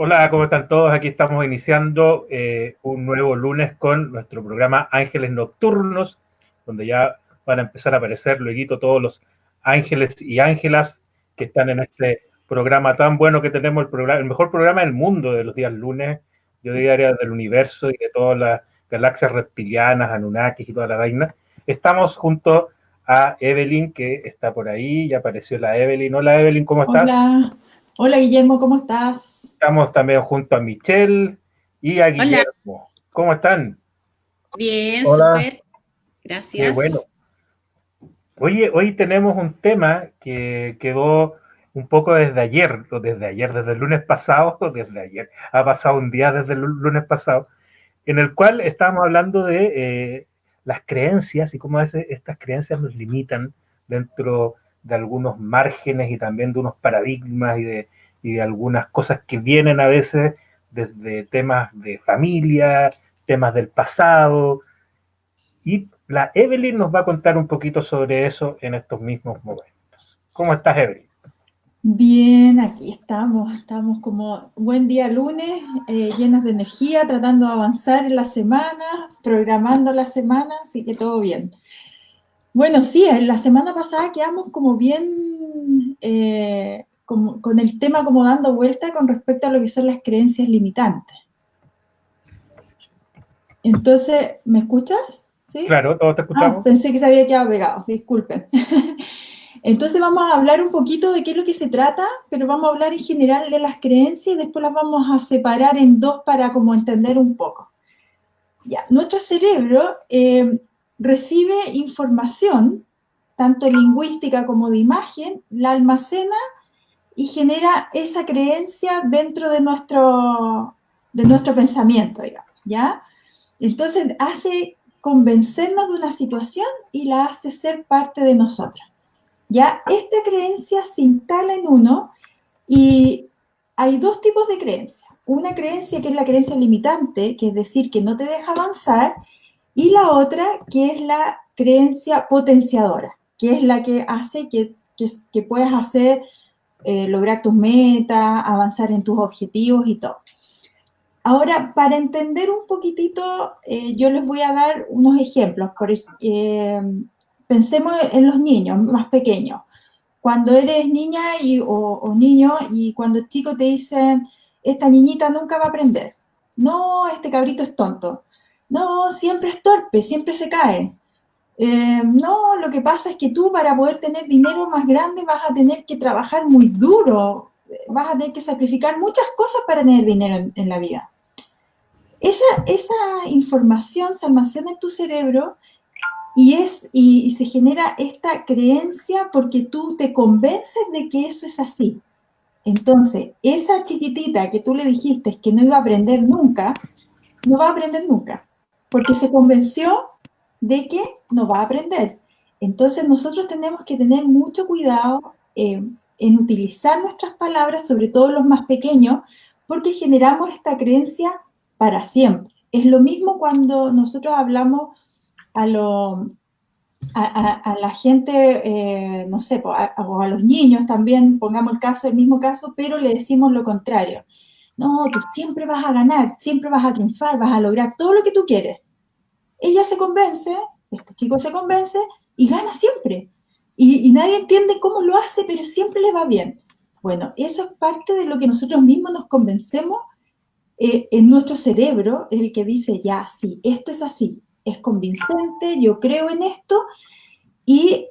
Hola, ¿cómo están todos? Aquí estamos iniciando un nuevo lunes con nuestro programa Ángeles Nocturnos, donde ya van a empezar a aparecer luego todos los ángeles y ángelas que están en este programa tan bueno que tenemos, el mejor programa del mundo de los días lunes, yo diría del universo y de todas las galaxias reptilianas, Anunnakis y toda la vaina. Estamos junto a Evelyn, que está por ahí, ya apareció la Evelyn. Hola Evelyn, ¿cómo estás? Hola, hola Guillermo, ¿cómo estás? Estamos también junto a Michelle y a Hola, Guillermo. ¿Cómo están? bien, Hola, súper, Qué bueno. gracias. Oye, hoy tenemos un tema que quedó un poco desde el lunes pasado, desde ayer, ha pasado un día desde el lunes pasado, en el cual estábamos hablando de las creencias y cómo a veces estas creencias nos limitan dentro de algunos márgenes y también de unos paradigmas y de algunas cosas que vienen a veces desde temas de familia, temas del pasado. Y la Evelyn nos va a contar un poquito sobre eso en estos mismos momentos. ¿Cómo estás, Evelyn? Bien, aquí estamos como buen día lunes, llenos de energía, tratando de avanzar en la semana, programando la semana, así que todo bien. Bueno, sí, en la semana pasada quedamos como bien, con el tema como dando vuelta con respecto a lo que son las creencias limitantes. Entonces, ¿me escuchas? ¿Sí? Claro, todos te Ah, escuchamos. pensé que se había quedado pegado, disculpen. Entonces vamos a hablar un poquito de qué es lo que se trata, pero vamos a hablar en general de las creencias y después las vamos a separar en dos para como entender un poco. Ya, nuestro cerebro recibe información, tanto lingüística como de imagen, la almacena y genera esa creencia dentro de nuestro pensamiento, digamos, ¿ya? Entonces hace convencernos de una situación y la hace ser parte de nosotros. Ya esta creencia se instala en uno y hay dos tipos de creencias. Una creencia que es la creencia limitante, que es decir, que no te deja avanzar, y la otra que es la creencia potenciadora, que es la que hace que puedas hacer, lograr tus metas, avanzar en tus objetivos y todo. Ahora, para entender un poquitito, yo les voy a dar unos ejemplos. Pensemos en los niños más pequeños. Cuando eres niña o niño y cuando chicos te dicen, esta niñita nunca va a aprender. No, este cabrito es tonto. No, siempre es torpe, siempre se cae. No, lo que pasa es que tú para poder tener dinero más grande vas a tener que trabajar muy duro, vas a tener que sacrificar muchas cosas para tener dinero en la vida. Esa información se almacena en tu cerebro y se genera esta creencia porque tú te convences de que eso es así. Entonces, esa chiquitita que tú le dijiste que no iba a aprender nunca, no va a aprender nunca, porque se convenció de que no va a aprender. Entonces, nosotros tenemos que tener mucho cuidado en utilizar nuestras palabras, sobre todo los más pequeños, porque generamos esta creencia para siempre. Es lo mismo cuando nosotros hablamos a, lo, a la gente, no sé, o a los niños también, pongamos el mismo caso, pero le decimos lo contrario. No, tú siempre vas a ganar, siempre vas a triunfar, vas a lograr todo lo que tú quieres. Ella se convence, este chico se convence y gana siempre. Y nadie entiende cómo lo hace, pero siempre le va bien. Bueno, eso es parte de lo que nosotros mismos nos convencemos en nuestro cerebro, el que dice, ya, sí, esto es así, es convincente, yo creo en esto, y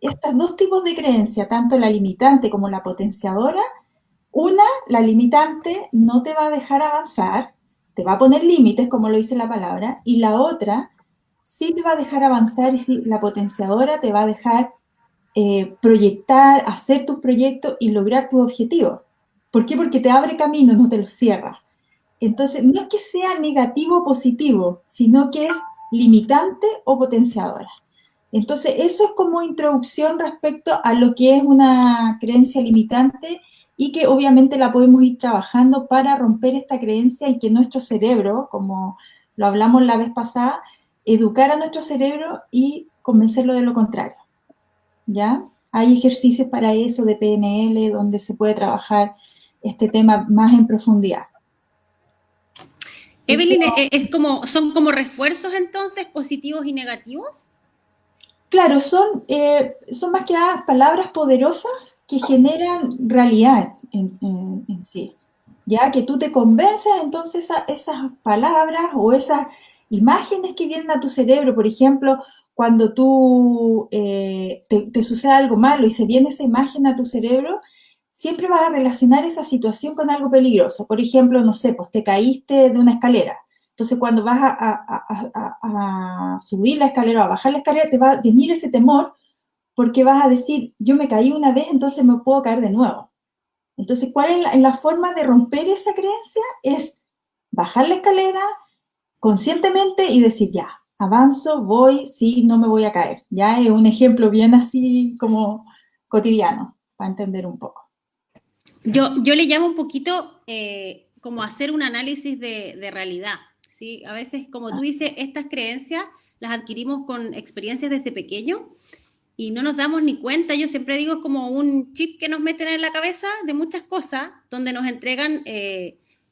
estos dos tipos de creencia, tanto la limitante como la potenciadora, una, la limitante, no te va a dejar avanzar, te va a poner límites, como lo dice la palabra, y la otra sí te va a dejar avanzar y sí, la potenciadora te va a dejar proyectar, hacer tus proyectos y lograr tus objetivos. ¿Por qué? Porque te abre camino, no te lo cierra. Entonces, no es que sea negativo o positivo, sino que es limitante o potenciadora. Entonces, eso es como introducción respecto a lo que es una creencia limitante y que obviamente la podemos ir trabajando para romper esta creencia y que nuestro cerebro, como lo hablamos la vez pasada, educar a nuestro cerebro y convencerlo de lo contrario. ¿Ya? Hay ejercicios para eso de PNL donde se puede trabajar este tema más en profundidad. Evelyn, ¿son como refuerzos entonces, positivos y negativos? Claro, son más que nada palabras poderosas que generan realidad en sí. Ya que tú te convences, entonces esas palabras o esas imágenes que vienen a tu cerebro, por ejemplo, cuando tú te sucede algo malo y se viene esa imagen a tu cerebro, siempre vas a relacionar esa situación con algo peligroso. Por ejemplo, no sé, pues te caíste de una escalera. Entonces, cuando vas a subir la escalera o a bajar la escalera, te va a venir ese temor porque vas a decir, yo me caí una vez, entonces me puedo caer de nuevo. Entonces, ¿cuál es la forma de romper esa creencia? Es bajar la escalera conscientemente y decir, ya, avanzo, voy, sí, no me voy a caer. Ya es un ejemplo bien así como cotidiano, para entender un poco. Yo le llamo un poquito como hacer un análisis de realidad, ¿sí? A veces, como tú dices, estas creencias las adquirimos con experiencias desde pequeño y no nos damos ni cuenta. Yo siempre digo, es como un chip que nos meten en la cabeza de muchas cosas, donde nos entregan,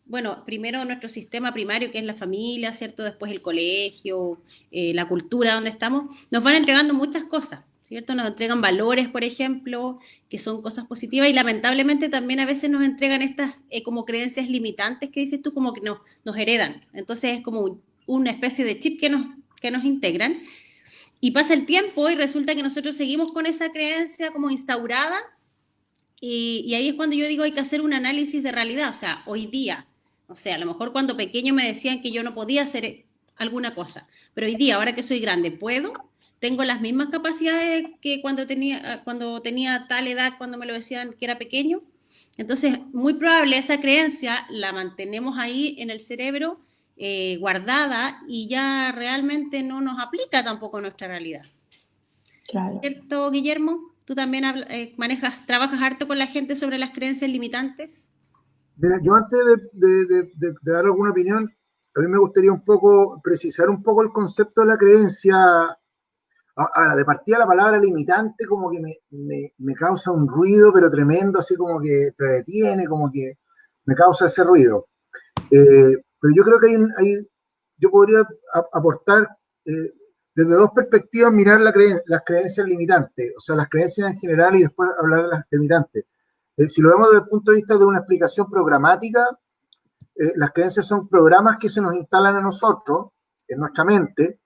bueno, primero nuestro sistema primario, que es la familia, ¿cierto? Después el colegio, la cultura donde estamos, nos van entregando muchas cosas, ¿cierto? Nos entregan valores, por ejemplo, que son cosas positivas, y lamentablemente también a veces nos entregan estas como creencias limitantes que dices tú, como que nos heredan. Entonces es como una especie de chip que nos integran. Y pasa el tiempo y resulta que nosotros seguimos con esa creencia como instaurada, y ahí es cuando yo digo hay que hacer un análisis de realidad. O sea, hoy día, o sea, a lo mejor cuando pequeño me decían que yo no podía hacer alguna cosa, pero hoy día, ahora que soy grande, ¿puedo? ¿Tengo las mismas capacidades que cuando tenía tal edad, cuando me lo decían que era pequeño? Entonces, muy probable esa creencia la mantenemos ahí en el cerebro, guardada, y ya realmente no nos aplica tampoco a nuestra realidad. Claro. ¿Cierto, Guillermo? ¿Tú también trabajas harto con la gente sobre las creencias limitantes? Mira, yo antes de dar alguna opinión, a mí me gustaría un poco precisar un poco el concepto de la creencia. De partida la palabra limitante como que me causa un ruido, pero tremendo, así como que te detiene, como que me causa ese ruido. Pero yo creo que yo podría aportar desde dos perspectivas, mirar las creencias limitantes, o sea, las creencias en general y después hablar de las limitantes. Si lo vemos desde el punto de vista de una explicación programática, las creencias son programas que se nos instalan a nosotros, en nuestra mente,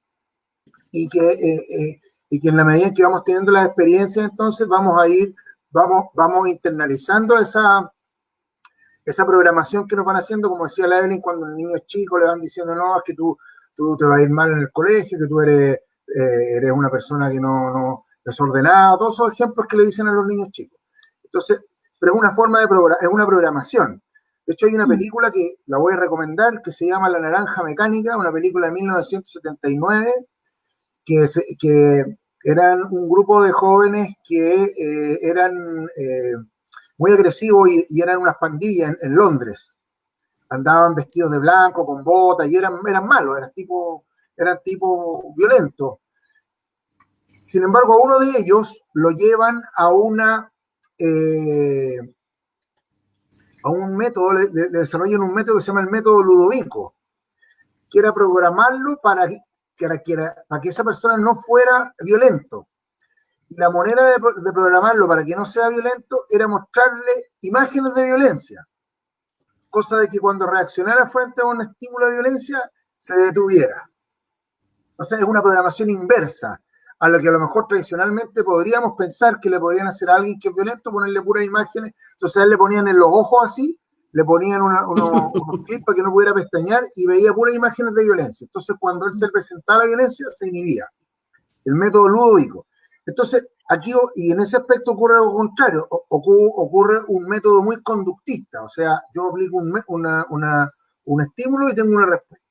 y que en la medida en que vamos teniendo las experiencias, entonces vamos internalizando esa programación que nos van haciendo, como decía la Evelyn, cuando el niño es chico le van diciendo, no, es que tú te vas a ir mal en el colegio, que tú eres una persona que no desordenada, todos esos ejemplos que le dicen a los niños chicos. Entonces, pero es una forma es una programación. De hecho, hay una película que la voy a recomendar que se llama La Naranja Mecánica, una película de 1979, que eran un grupo de jóvenes que eran muy agresivos y eran unas pandillas en Londres. Andaban vestidos de blanco, con botas, y eran malos, eran tipos violentos. Sin embargo, a uno de ellos lo llevan a un método, le desarrollan un método que se llama el método Ludovico, que era programarlo para que esa persona no fuera violento. Y la manera de programarlo para que no sea violento era mostrarle imágenes de violencia, cosa de que cuando reaccionara frente a un estímulo de violencia se detuviera. O sea, es una programación inversa a lo que a lo mejor tradicionalmente podríamos pensar que le podrían hacer a alguien que es violento, ponerle puras imágenes. Entonces a él le ponían en los ojos así, le ponían unos clips para que no pudiera pestañear y veía puras imágenes de violencia. Entonces cuando él se presentaba la violencia, se inhibía. El método Ludovico. Entonces, aquí, y en ese aspecto ocurre algo contrario, ocurre un método muy conductista, o sea, yo aplico un estímulo y tengo una respuesta.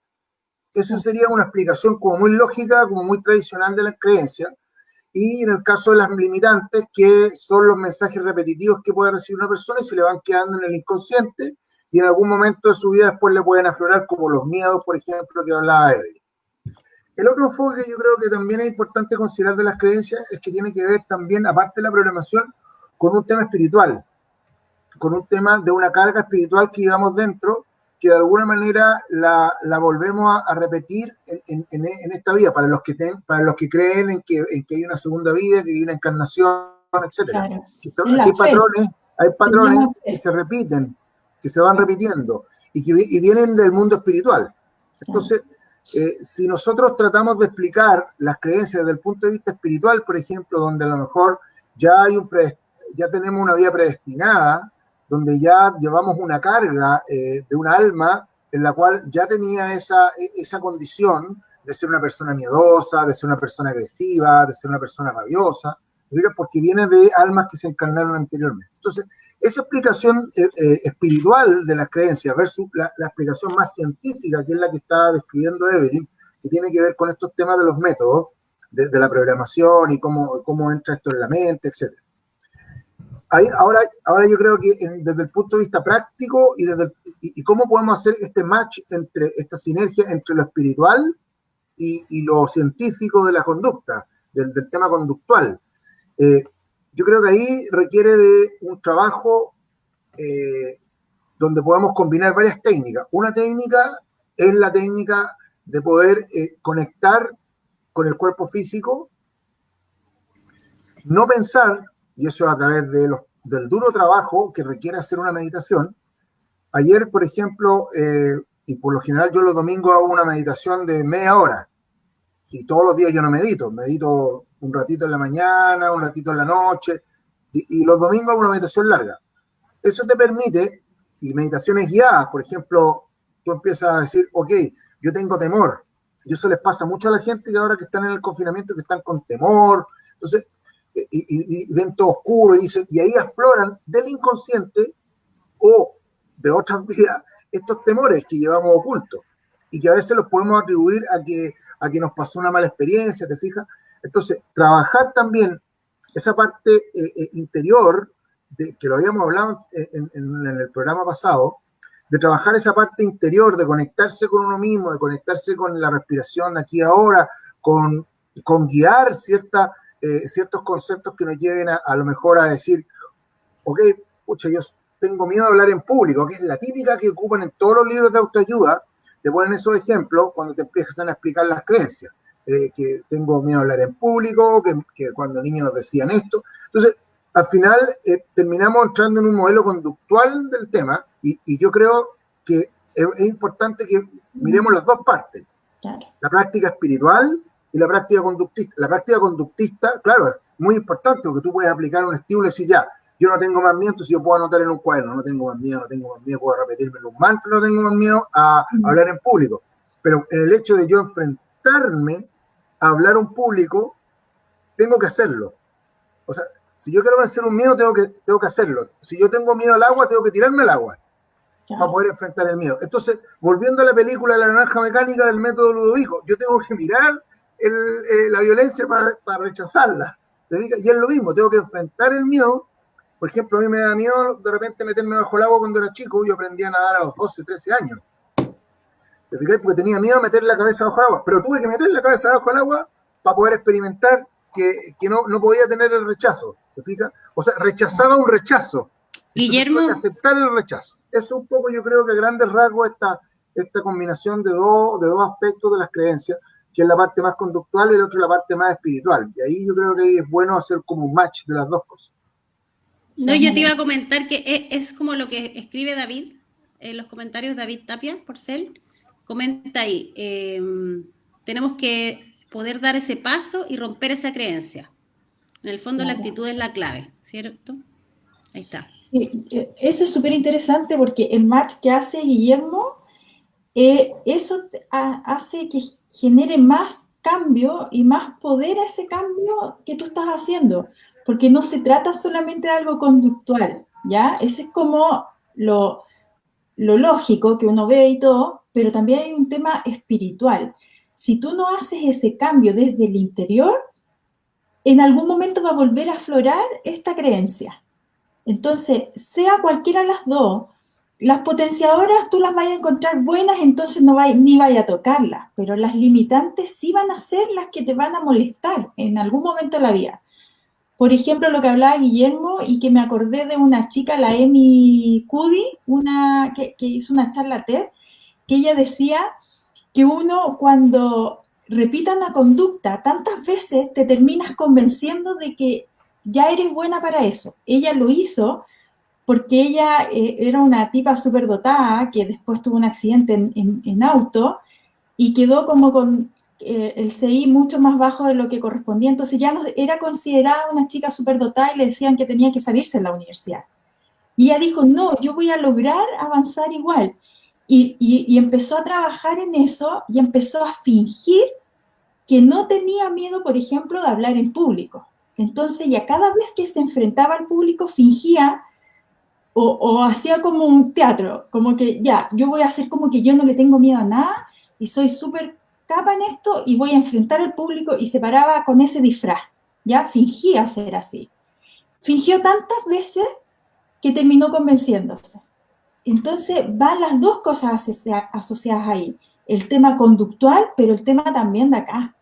Eso sería una explicación como muy lógica, como muy tradicional de la creencia. Y en el caso de las limitantes, que son los mensajes repetitivos que puede recibir una persona y se le van quedando en el inconsciente, y en algún momento de su vida después le pueden aflorar, como los miedos, por ejemplo, que hablaba Evelyn. El otro enfoque que yo creo que también es importante considerar de las creencias es que tiene que ver también, aparte de la programación, con un tema espiritual. con un tema de una carga espiritual que llevamos dentro, que de alguna manera la volvemos a repetir en esta vida, para los que creen en que hay una segunda vida, que hay una encarnación, etcétera. Claro. Hay Se patrones llama que fe. se repiten, que se van repitiendo, y vienen del mundo espiritual. Entonces, si nosotros tratamos de explicar las creencias desde el punto de vista espiritual, por ejemplo, donde a lo mejor ya tenemos una vida predestinada, donde ya llevamos una carga de un alma en la cual ya tenía esa condición de ser una persona miedosa, de ser una persona agresiva, de ser una persona rabiosa, porque viene de almas que se encarnaron anteriormente. Entonces, esa explicación espiritual de las creencias versus la explicación más científica, que es la que está describiendo Evelyn, que tiene que ver con estos temas de los métodos, de la programación y cómo entra esto en la mente, etc. Ahora yo creo que desde el punto de vista práctico y cómo podemos hacer este match, esta sinergia entre lo espiritual y lo científico de la conducta, del tema conductual. Yo creo que ahí requiere de un trabajo donde podemos combinar varias técnicas. Una técnica es la técnica de poder conectar con el cuerpo físico, no pensar, y eso a través del duro trabajo que requiere hacer una meditación. Ayer, por ejemplo, y por lo general yo los domingos hago una meditación de media hora, y todos los días yo no medito un ratito en la mañana, un ratito en la noche, y los domingos hago una meditación larga. Eso te permite, y meditaciones guiadas, por ejemplo, tú empiezas a decir, ok, yo tengo temor, y eso les pasa mucho a la gente que ahora que están en el confinamiento, que están con temor, entonces, y ven todo oscuro, y ahí afloran del inconsciente o de otras vidas estos temores que llevamos ocultos, y que a veces los podemos atribuir a que nos pasó una mala experiencia, ¿te fijas? Entonces, trabajar también esa parte interior, que lo habíamos hablado en el programa pasado, de trabajar esa parte interior, de conectarse con uno mismo, de conectarse con la respiración de aquí a ahora, con guiar ciertos conceptos que nos lleven a lo mejor a decir, ok, pucha, yo tengo miedo de hablar en público, que es la típica que ocupan en todos los libros de autoayuda, te ponen esos ejemplos cuando te empiezan a explicar las creencias, que tengo miedo de hablar en público, que cuando niños nos decían esto. Entonces, al final terminamos entrando en un modelo conductual del tema, y yo creo que es importante que miremos las dos partes, Claro. la práctica espiritual y la práctica conductista. La práctica conductista, claro, es muy importante porque tú puedes aplicar un estímulo y decir, ya, yo no tengo más miedo, entonces yo puedo anotar en un cuaderno, no tengo más miedo, puedo repetirme en un mantra, no tengo más miedo a hablar en público. Pero en el hecho de yo enfrentarme a hablar en público, tengo que hacerlo. O sea, si yo quiero vencer un miedo, tengo que hacerlo. Si yo tengo miedo al agua, tengo que tirarme al agua para poder enfrentar el miedo. Entonces, volviendo a la película La Naranja Mecánica del método Ludovico, yo tengo que mirar la violencia para rechazarla. Y es lo mismo, tengo que enfrentar el miedo. Por ejemplo, a mí me da miedo de repente meterme bajo el agua cuando era chico. Yo aprendí a nadar a los 12, 13 años. ¿Te fijas? Porque tenía miedo a meter la cabeza bajo el agua. Pero tuve que meter la cabeza bajo el agua para poder experimentar que no podía tener el rechazo. ¿Te fijas? O sea, rechazaba un rechazo. Guillermo. Tuve que aceptar el rechazo. Eso es un poco, yo creo que a grandes rasgos esta combinación de dos aspectos de las creencias, que es la parte más conductual y el otro la parte más espiritual. Y ahí yo creo que es bueno hacer como un match de las dos cosas. No, yo te iba a comentar que es como lo que escribe David en los comentarios, David Tapia, Porcel, comenta ahí, tenemos que poder dar ese paso y romper esa creencia. En el fondo, claro, la actitud es la clave, ¿cierto? Ahí está. Eso es súper interesante porque el match que hace Guillermo, eso hace que genere más cambio y más poder a ese cambio que tú estás haciendo, porque no se trata solamente de algo conductual, ¿ya? Eso es como lo lógico que uno ve y todo, pero también hay un tema espiritual. Si tú no haces ese cambio desde el interior, en algún momento va a volver a aflorar esta creencia. Entonces, sea cualquiera de las dos, las potenciadoras tú las vas a encontrar buenas, entonces ni vaya a tocarlas, pero las limitantes sí van a ser las que te van a molestar en algún momento de la vida. por ejemplo, lo que hablaba Guillermo y que me acordé de una chica, la Amy Cuddy, que hizo una charla TED, que ella decía que uno cuando repita una conducta tantas veces te terminas convenciendo de que ya eres buena para eso. Ella lo hizo porque ella era una tipa súper dotada que después tuvo un accidente en auto y quedó como con el CI mucho más bajo de lo que correspondía, entonces ya no era considerada una chica súper dotada y le decían que tenía que salirse de la universidad. Y ella dijo, no, yo voy a lograr avanzar igual. Y empezó a trabajar en eso y empezó a fingir que no tenía miedo, por ejemplo, de hablar en público. Entonces ya cada vez que se enfrentaba al público fingía o hacía como un teatro, como que ya, yo voy a hacer como que yo no le tengo miedo a nada y soy súper capa en esto y voy a enfrentar al público y se paraba con ese disfraz, ya fingía ser así. Fingió tantas veces que terminó convenciéndose. Entonces van las dos cosas asociadas ahí, el tema conductual, pero el tema también de acá,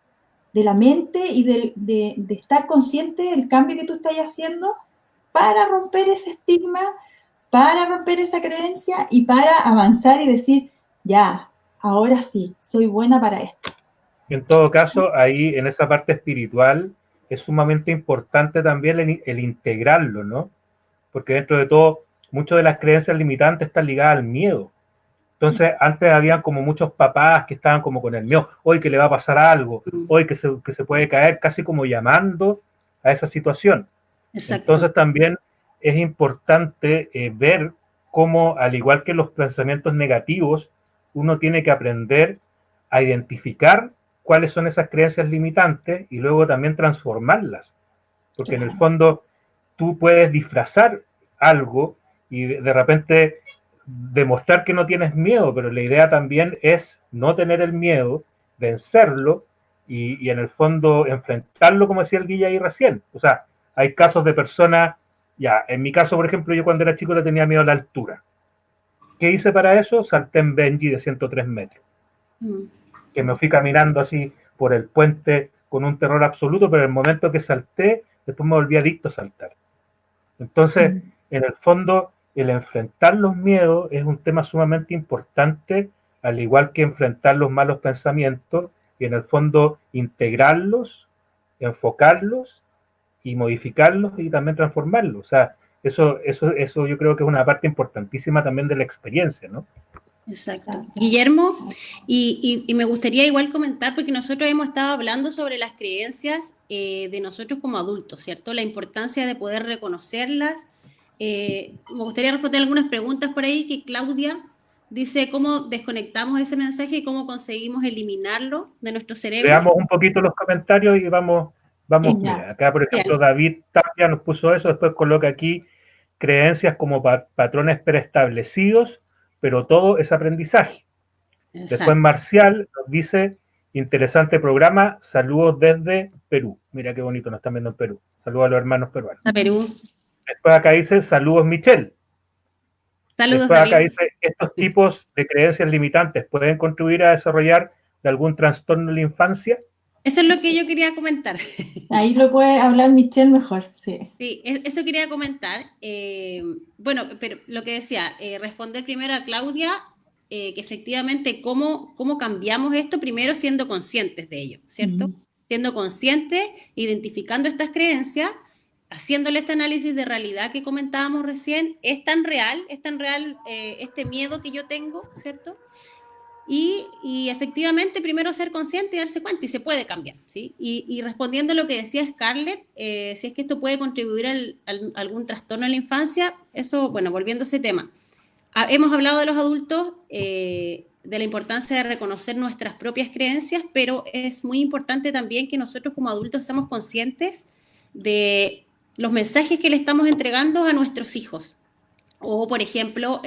de la mente y de estar consciente del cambio que tú estás haciendo para romper ese estigma, para romper esa creencia y para avanzar y decir, ya, ahora sí, soy buena para esto. En todo caso, ahí en esa parte espiritual es sumamente importante también el integrarlo, ¿no? Porque dentro de todo, muchas de las creencias limitantes están ligadas al miedo. Entonces, antes había como muchos papás que estaban como con el miedo, hoy que le va a pasar algo, hoy que se puede caer, casi como llamando a esa situación. Exacto. Entonces también es importante ver cómo, al igual que los pensamientos negativos, uno tiene que aprender a identificar cuáles son esas creencias limitantes y luego también transformarlas. Porque en el fondo tú puedes disfrazar algo y de repente demostrar que no tienes miedo, pero la idea también es no tener el miedo, vencerlo y en el fondo enfrentarlo, como decía el Guilla ahí recién. O sea, hay casos de personas, ya, en mi caso, por ejemplo, yo cuando era chico le tenía miedo a la altura. ¿Qué hice para eso? Salté en Benji de 103 metros. Que me fui caminando así por el puente con un terror absoluto, pero en el momento que salté, después me volví adicto a saltar. Entonces, en el fondo, el enfrentar los miedos es un tema sumamente importante, al igual que enfrentar los malos pensamientos, y en el fondo integrarlos, enfocarlos y modificarlos y también transformarlos. O sea, eso yo creo que es una parte importantísima también de la experiencia, ¿no? Exacto. Guillermo, y me gustaría igual comentar, porque nosotros hemos estado hablando sobre las creencias de nosotros como adultos, ¿cierto? La importancia de poder reconocerlas. Me gustaría responder algunas preguntas por ahí, que Claudia dice cómo desconectamos ese mensaje y cómo conseguimos eliminarlo de nuestro cerebro. Veamos un poquito los comentarios y vamos, mira, acá por ejemplo David Tapia nos puso eso, después coloca aquí creencias como patrones preestablecidos, pero todo es aprendizaje. Exacto. Después Marcial nos dice, interesante programa, saludos desde Perú. Mira qué bonito, nos están viendo en Perú. Saludos a los hermanos peruanos. A Perú. Después acá dice, saludos Michelle. Saludos, después acá David. dice, estos tipos de creencias limitantes pueden contribuir a desarrollar de algún trastorno en la infancia. Eso es lo que yo quería comentar. Ahí lo puede hablar Michelle mejor, sí. Sí, eso quería comentar. Bueno, pero lo que decía, responder primero a Claudia, que efectivamente cómo cambiamos esto, primero siendo conscientes de ello, ¿cierto? Siendo conscientes, identificando estas creencias, haciéndole este análisis de realidad que comentábamos recién. ¿Es tan real este miedo que yo tengo, ¿cierto? Y efectivamente primero ser consciente y darse cuenta, y se puede cambiar, ¿sí? Y respondiendo a lo que decía Scarlett, si es que esto puede contribuir a algún trastorno en la infancia, eso, bueno, volviendo a ese tema. Hemos hablado de los adultos, de la importancia de reconocer nuestras propias creencias, pero es muy importante también que nosotros como adultos seamos conscientes de los mensajes que le estamos entregando a nuestros hijos, o por ejemplo,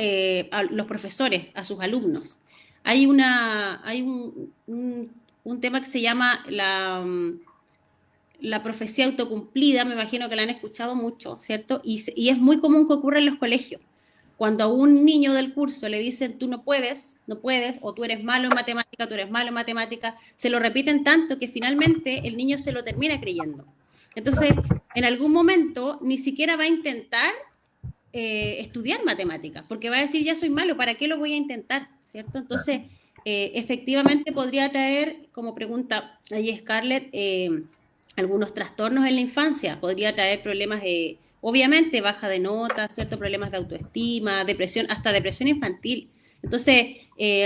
a los profesores, a sus alumnos. Hay un tema que se llama la profecía autocumplida, me imagino que la han escuchado mucho, ¿cierto? Y es muy común que ocurra en los colegios. Cuando a un niño del curso le dicen tú no puedes, o tú eres malo en matemática, se lo repiten tanto que finalmente el niño se lo termina creyendo. Entonces, en algún momento ni siquiera va a intentar estudiar matemáticas, porque va a decir, ya soy malo, ¿para qué lo voy a intentar? ¿Cierto? Entonces, efectivamente podría traer, como pregunta ahí Scarlett, algunos trastornos en la infancia, podría traer problemas, obviamente, baja de notas, ¿cierto? Problemas de autoestima, depresión, hasta depresión infantil. Entonces,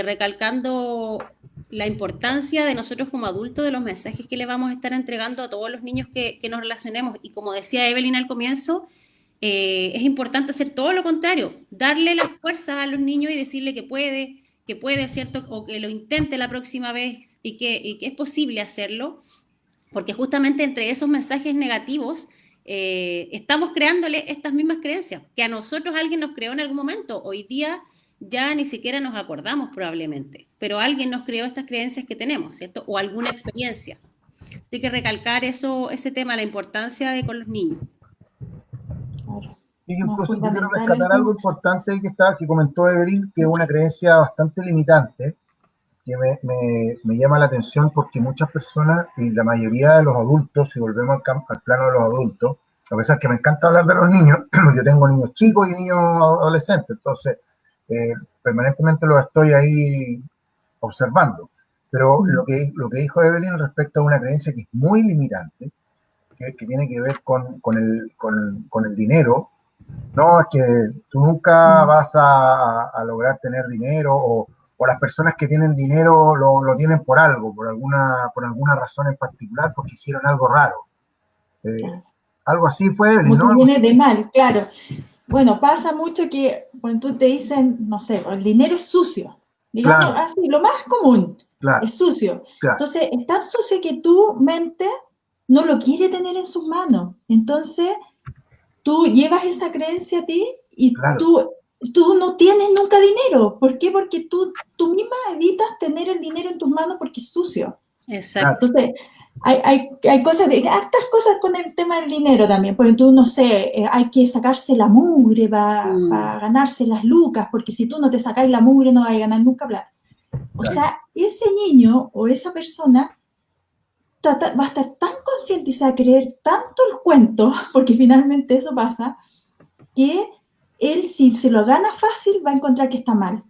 recalcando la importancia de nosotros como adultos, de los mensajes que le vamos a estar entregando a todos los niños que nos relacionemos. Y como decía Evelyn al comienzo, es importante hacer todo lo contrario, darle la fuerza a los niños y decirle que puede, ¿cierto? O que lo intente la próxima vez y que es posible hacerlo, porque justamente entre esos mensajes negativos estamos creándole estas mismas creencias, que a nosotros alguien nos creó en algún momento. Hoy día ya ni siquiera nos acordamos probablemente, pero alguien nos creó estas creencias que tenemos, ¿cierto? O alguna experiencia. Así que recalcar ese tema, la importancia de con los niños. Claro. Sí, No, incluso yo quiero fundamental rescatar eso. algo importante que comentó Evelyn, que es una creencia bastante limitante, que me llama la atención porque muchas personas, y la mayoría de los adultos, si volvemos al plano de los adultos, a pesar que me encanta hablar de los niños, yo tengo niños chicos y niños adolescentes, entonces permanentemente los estoy ahí observando. Pero lo que dijo Evelyn respecto a una creencia que es muy limitante, que tiene que ver con el dinero. No, es que tú nunca vas a lograr tener dinero, o las personas que tienen dinero lo tienen por algo, por alguna razón en particular, porque hicieron algo raro. Claro. Algo así fue Evelyn, Como ¿no? que viene de mal, claro. Bueno, pasa mucho que cuando tú te dicen, no sé, el dinero es sucio, digamos Claro, así, lo más común, claro, es sucio. claro, Entonces, es tan sucio que tu mente no lo quiere tener en sus manos. Entonces, tú llevas esa creencia a ti y claro, tú no tienes nunca dinero. ¿Por qué? Porque tú misma evitas tener el dinero en tus manos porque es sucio. Exacto. Entonces, hay cosas, hartas cosas con el tema del dinero también, porque tú, no sé, hay que sacarse la mugre para ganarse las lucas, porque si tú no te sacas la mugre no vas a ganar nunca plata. O claro. sea, ese niño o esa persona va a estar tan consciente y se va a creer tanto el cuento, porque finalmente eso pasa, que él, si se lo gana fácil, va a encontrar que está mal.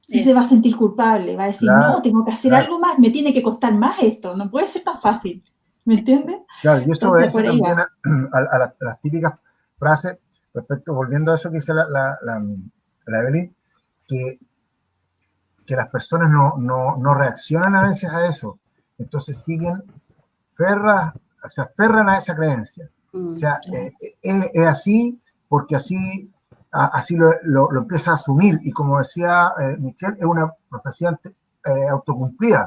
Y se va a sentir culpable, va a decir, Claro, no, tengo que hacer claro, algo más, me tiene que costar más esto, no puede ser tan fácil, ¿me entiendes? claro, y eso Entonces, obedece por ahí también va. a las típicas frases respecto, volviendo a eso que dice la Evelyn, que las personas no reaccionan a veces a eso, entonces se aferran a esa creencia. O sea, es así porque así lo empieza a asumir, y como decía Michelle, es una profecía autocumplida,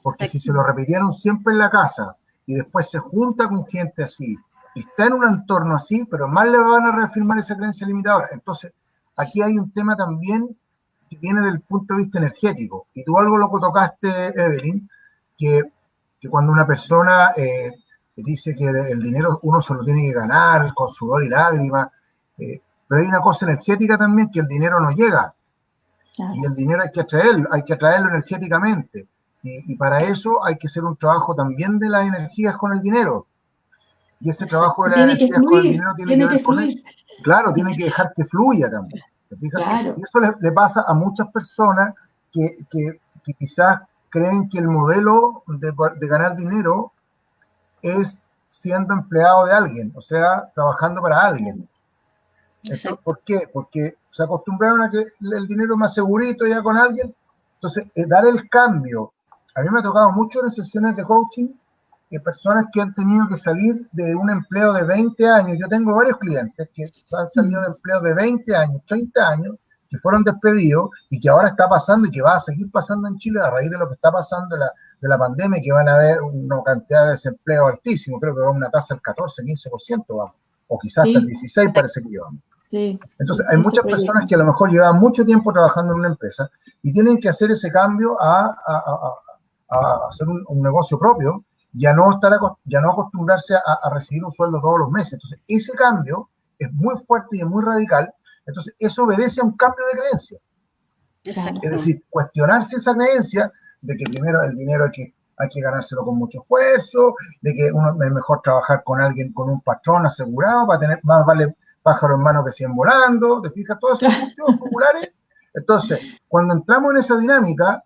porque si se lo repitieron siempre en la casa y después se junta con gente así y está en un entorno así, pero más le van a reafirmar esa creencia limitadora. Entonces, aquí hay un tema también que viene del punto de vista energético, y tú algo lo tocaste, Evelyn, que cuando una persona dice que el dinero uno se lo tiene que ganar con sudor y lágrimas, pero hay una cosa energética también, que el dinero no llega, Claro. y el dinero hay que atraerlo energéticamente, y para eso hay que hacer un trabajo también de las energías con el dinero, y ese trabajo de las Tiene que energías con el fluir, dinero tiene que tiene que ver con él. fluir. Claro, tiene que dejar que fluya también. ¿Te fijas? Claro. Y eso le pasa a muchas personas que quizás creen que el modelo de ganar dinero es siendo empleado de alguien, o sea, trabajando para alguien. Esto, ¿por qué? Porque se acostumbraron a que el dinero es más segurito ya con alguien. Entonces, dar el cambio. A mí me ha tocado mucho en sesiones de coaching personas que han tenido que salir de un empleo de 20 años. Yo tengo varios clientes que han salido de empleos de 20 años, 30 años, que fueron despedidos y que ahora está pasando y que va a seguir pasando en Chile a raíz de lo que está pasando de la pandemia, que van a haber una cantidad de desempleo altísimo. Creo que va a una tasa del 14, 15%, vamos, o quizás hasta el 16 parece que vamos. Sí, Entonces, sí, hay eso muchas personas proyecta. que a lo mejor llevan mucho tiempo trabajando en una empresa y tienen que hacer ese cambio a hacer un negocio propio, ya no acostumbrarse a recibir un sueldo todos los meses. Entonces, ese cambio es muy fuerte y es muy radical. Entonces, eso obedece a un cambio de creencia. Exacto. Es decir, cuestionarse esa creencia de que primero el dinero hay hay que ganárselo con mucho esfuerzo, de que uno es mejor trabajar con alguien, con un patrón asegurado, para tener más vale pájaro en mano que 100 volando, ¿te fijas? Todos esos dichos populares. Entonces, cuando entramos en esa dinámica,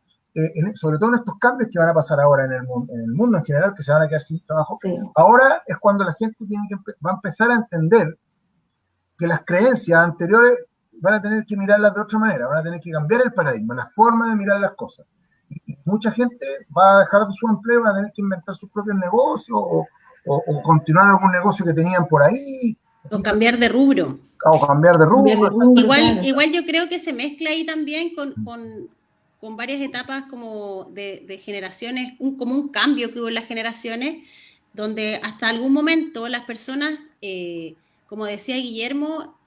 sobre todo en estos cambios que van a pasar ahora en el mundo en general, que se van a quedar sin trabajo, Sí. ahora es cuando la gente va a empezar a entender que las creencias anteriores van a tener que mirarlas de otra manera, van a tener que cambiar el paradigma, la forma de mirar las cosas. Y mucha gente va a dejar de su empleo, va a tener que inventar sus propios negocios o continuar algún negocio que tenían por ahí. O cambiar de rubro. O cambiar de rubro. Igual yo creo que se mezcla ahí también con varias etapas como de generaciones, como un cambio que hubo en las generaciones, donde hasta algún momento las personas, como decía Guillermo,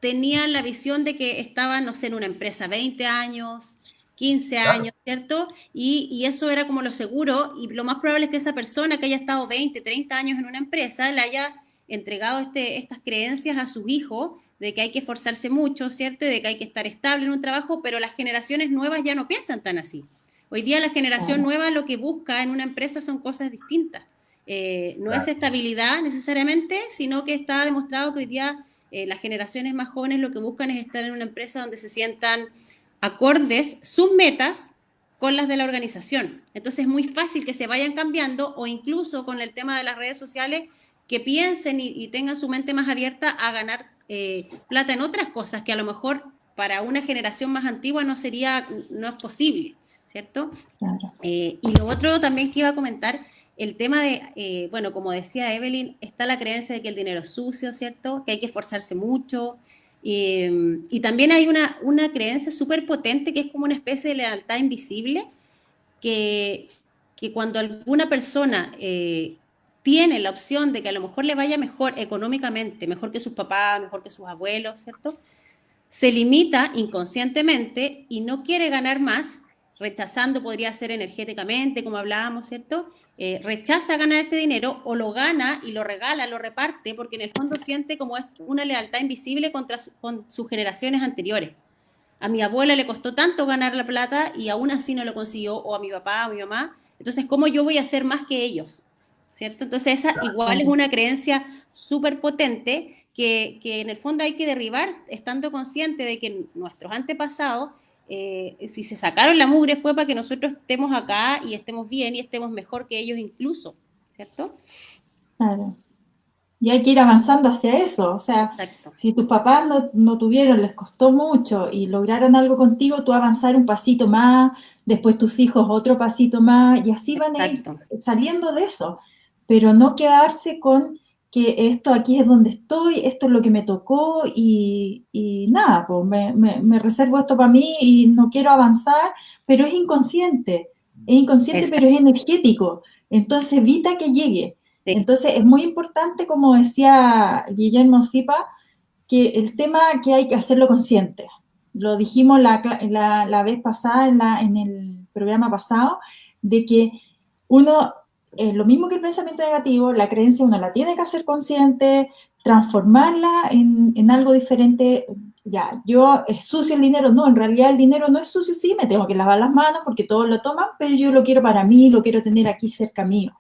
tenían la visión de que estaban, no sé, en una empresa 20 años, 15 años, ¿cierto? Y eso era como lo seguro, y lo más probable es que esa persona que haya estado 20, 30 años en una empresa le haya entregado estas creencias a sus hijos de que hay que esforzarse mucho, ¿cierto? De que hay que estar estable en un trabajo, pero las generaciones nuevas ya no piensan tan así. Hoy día la generación nueva lo que busca en una empresa son cosas distintas. No es estabilidad necesariamente, sino que está demostrado que hoy día las generaciones más jóvenes lo que buscan es estar en una empresa donde se sientan acordes sus metas con las de la organización. Entonces es muy fácil que se vayan cambiando, o incluso con el tema de las redes sociales, que piensen y tengan su mente más abierta a ganar plata en otras cosas que a lo mejor para una generación más antigua no es posible, ¿cierto? Claro. Y lo otro también que iba a comentar, el tema de, bueno, como decía Evelyn, está la creencia de que el dinero es sucio, ¿cierto? Que hay que esforzarse mucho. Y también hay una creencia súper potente que es como una especie de lealtad invisible, que cuando alguna persona tiene la opción de que a lo mejor le vaya mejor económicamente, mejor que sus papás, mejor que sus abuelos, ¿cierto? Se limita inconscientemente y no quiere ganar más, rechazando, podría ser energéticamente, como hablábamos, ¿cierto? Rechaza ganar este dinero, o lo gana y lo regala, lo reparte, porque en el fondo siente como una lealtad invisible con sus generaciones anteriores. A mi abuela le costó tanto ganar la plata y aún así no lo consiguió, o a mi papá o a mi mamá, entonces ¿cómo yo voy a hacer más que ellos? ¿Cierto? Entonces esa igual es una creencia súper potente que en el fondo hay que derribar, estando consciente de que nuestros antepasados, si se sacaron la mugre, fue para que nosotros estemos acá y estemos bien y estemos mejor que ellos incluso, ¿cierto? Claro. Y hay que ir avanzando hacia eso. O sea, Exacto. Si tus papás no tuvieron, les costó mucho y lograron algo contigo, tú avanzar un pasito más, después tus hijos otro pasito más, y así van a ir saliendo de eso. Pero no quedarse con que esto aquí es donde estoy, esto es lo que me tocó y nada, pues me reservo esto para mí y no quiero avanzar, pero es inconsciente pero es energético, entonces evita que llegue. Sí. Entonces es muy importante, como decía Guillermo Zipa, que el tema que hay que hacerlo consciente. Lo dijimos la vez pasada, en el programa pasado, de que uno, lo mismo que el pensamiento negativo, la creencia uno la tiene que hacer consciente, transformarla en algo diferente. Ya, es sucio el dinero. No, en realidad el dinero no es sucio, sí, me tengo que lavar las manos porque todos lo toman, pero yo lo quiero para mí, lo quiero tener aquí cerca mío,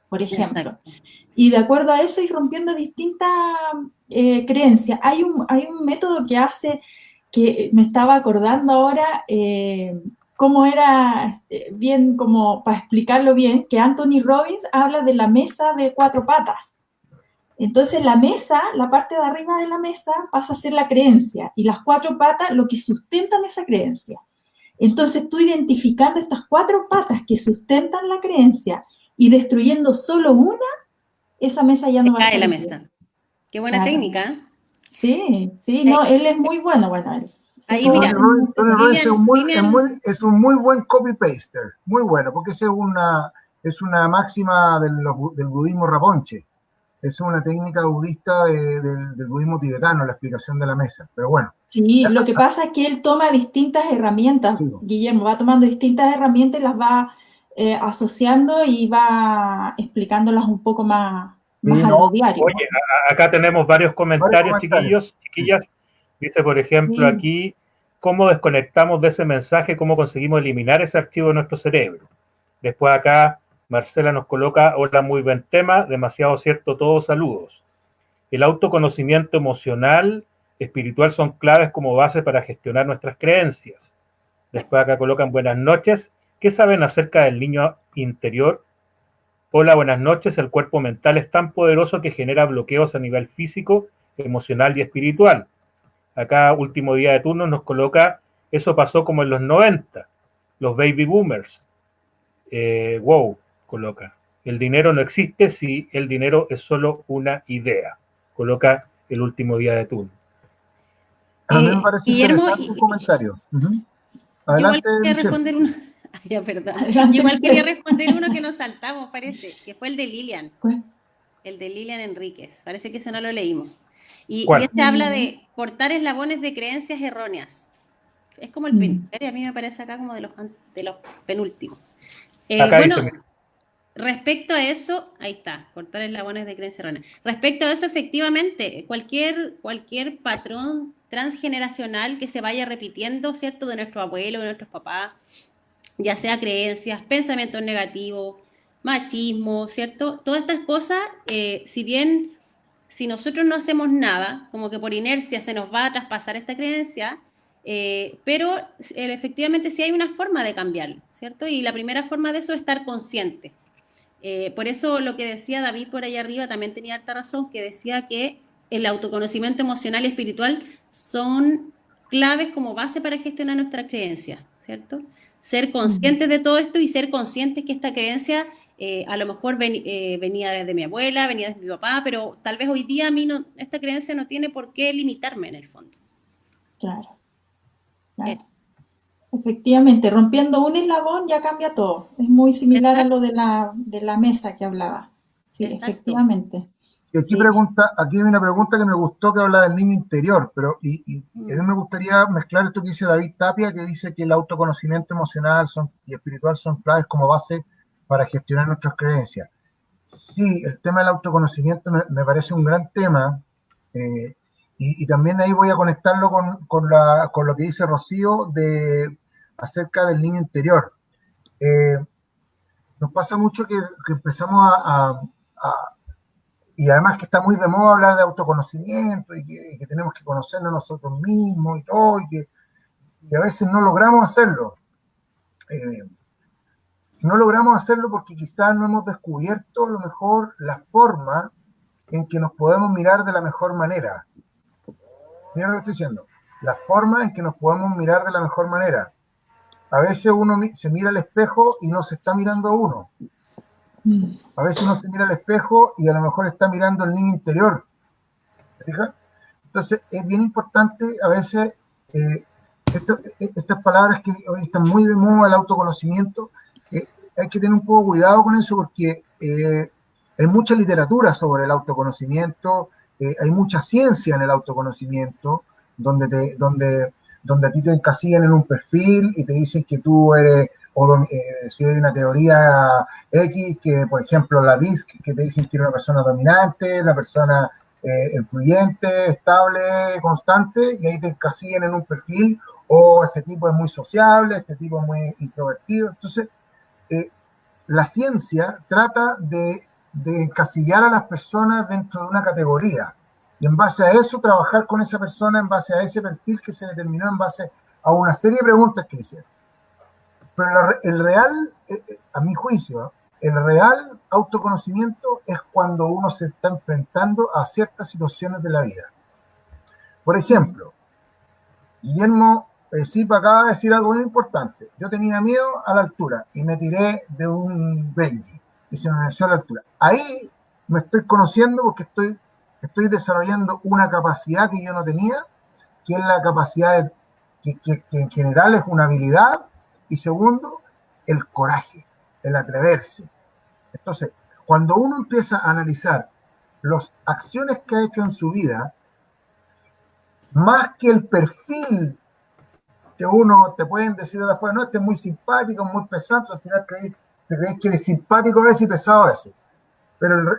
por ejemplo. Exacto. Y de acuerdo a eso ir rompiendo distintas creencias. Hay un método que hace, que me estaba acordando ahora, cómo era, bien como para explicarlo bien, que Anthony Robbins habla de la mesa de 4 patas. Entonces la mesa, la parte de arriba de la mesa pasa a ser la creencia y las 4 patas lo que sustentan esa creencia. Entonces tú identificando estas 4 patas que sustentan la creencia y destruyendo solo una, esa mesa ya no va a estar. Cae la mesa. Qué buena técnica. Sí, no, él es muy bueno, él. Ahí, mira, Tony Robbins es un muy buen copy-paster, muy bueno, porque esa es una máxima del budismo Rinpoche. Es una técnica budista del budismo tibetano, la explicación de la mesa, pero bueno. Sí, lo que pasa es que él toma distintas herramientas, sí. Guillermo, va tomando distintas herramientas y las va asociando y va explicándolas un poco más a lo diario. Oye, acá tenemos varios comentarios, chiquillos, chiquillas. Dice, por ejemplo, aquí, ¿cómo desconectamos de ese mensaje? ¿Cómo conseguimos eliminar ese archivo de nuestro cerebro? Después acá Marcela nos coloca, hola, muy buen tema, demasiado cierto todo, saludos. El autoconocimiento emocional, espiritual son claves como base para gestionar nuestras creencias. Después acá colocan buenas noches. ¿Qué saben acerca del niño interior? Hola, buenas noches. El cuerpo mental es tan poderoso que genera bloqueos a nivel físico, emocional y espiritual. Acá, último día de turno, nos coloca, eso pasó como en los 90, los baby boomers. Wow, coloca. El dinero no existe si el dinero es solo una idea. Coloca el último día de turno. A mí me parece Guillermo, interesante el comentario. yo igual Adelante, quería Michelle. responder uno. Ya, perdón. Adelante, Yo igual quería Michelle. responder uno que nos saltamos, parece, que fue el de Lilian. ¿Cuál? El de Lilian Enríquez. Parece que ese no lo leímos. Y ¿Cuál? este habla de cortar eslabones de creencias erróneas. Es como el penúltimo. A mí me parece acá como de los penúltimos. Acá Bueno, dice, respecto a eso, ahí está, cortar eslabones de creencias erróneas. Respecto a eso, efectivamente, cualquier patrón transgeneracional que se vaya repitiendo, ¿cierto? De nuestro abuelo, de nuestros papás, ya sea creencias, pensamientos negativos, machismo, ¿cierto? Todas estas cosas, si bien si nosotros no hacemos nada, como que por inercia se nos va a traspasar esta creencia, pero efectivamente sí hay una forma de cambiarlo, ¿cierto? Y la primera forma de eso es estar consciente. Por eso lo que decía David por allá arriba también tenía harta razón, que decía que el autoconocimiento emocional y espiritual son claves como base para gestionar nuestras creencias, ¿cierto? Ser conscientes de todo esto y ser conscientes que esta creencia a lo mejor venía desde mi abuela, venía desde mi papá, pero tal vez hoy día a mí no, esta creencia no tiene por qué limitarme en el fondo. Claro, claro. Efectivamente, rompiendo un eslabón ya cambia todo. Es muy similar a lo de la mesa que hablaba. Sí, Exacto. efectivamente. Y aquí, Sí. aquí hay una pregunta que me gustó que habla del niño interior, pero a mí me gustaría mezclar esto que dice David Tapia, que dice que el autoconocimiento emocional y espiritual son claves como base para gestionar nuestras creencias. Sí, el tema del autoconocimiento me parece un gran tema, y también ahí voy a conectarlo con lo que dice Rocío acerca del niño interior. Nos pasa mucho que empezamos y además que está muy de moda hablar de autoconocimiento y que tenemos que conocernos nosotros mismos y todo, y a veces no logramos hacerlo. No logramos hacerlo porque quizás no hemos descubierto a lo mejor la forma en que nos podemos mirar de la mejor manera. Mira lo que estoy diciendo. La forma en que nos podemos mirar de la mejor manera. A veces uno se mira al espejo y no se está mirando a uno. A veces uno se mira al espejo y a lo mejor está mirando al niño interior. ¿Te fijas? Entonces es bien importante a veces estas palabras que hoy están muy de moda, el autoconocimiento, hay que tener un poco cuidado con eso porque hay mucha literatura sobre el autoconocimiento, hay mucha ciencia en el autoconocimiento, donde a ti te encasillan en un perfil y te dicen que tú eres, si hay una teoría X, que por ejemplo la DISC, que te dicen que eres una persona dominante, una persona influyente, estable, constante, y ahí te encasillan en un perfil, o este tipo es muy sociable, este tipo es muy introvertido. Entonces, la ciencia trata de encasillar a las personas dentro de una categoría, y en base a eso trabajar con esa persona, en base a ese perfil que se determinó, en base a una serie de preguntas que hicieron. Pero el real, a mi juicio, el real autoconocimiento es cuando uno se está enfrentando a ciertas situaciones de la vida. Por ejemplo, Guillermo Zipa acaba de decir algo muy importante. Yo tenía miedo a la altura y me tiré de un Benji y se me venció a la altura. Ahí me estoy conociendo porque estoy desarrollando una capacidad que yo no tenía, que es la capacidad que en general es una habilidad, y segundo, el coraje, el atreverse. Entonces, cuando uno empieza a analizar las acciones que ha hecho en su vida, más que el perfil que uno te pueden decir de afuera, no, este es muy simpático, muy pesado, al final te crees que eres simpático a veces y pesado a veces. Pero la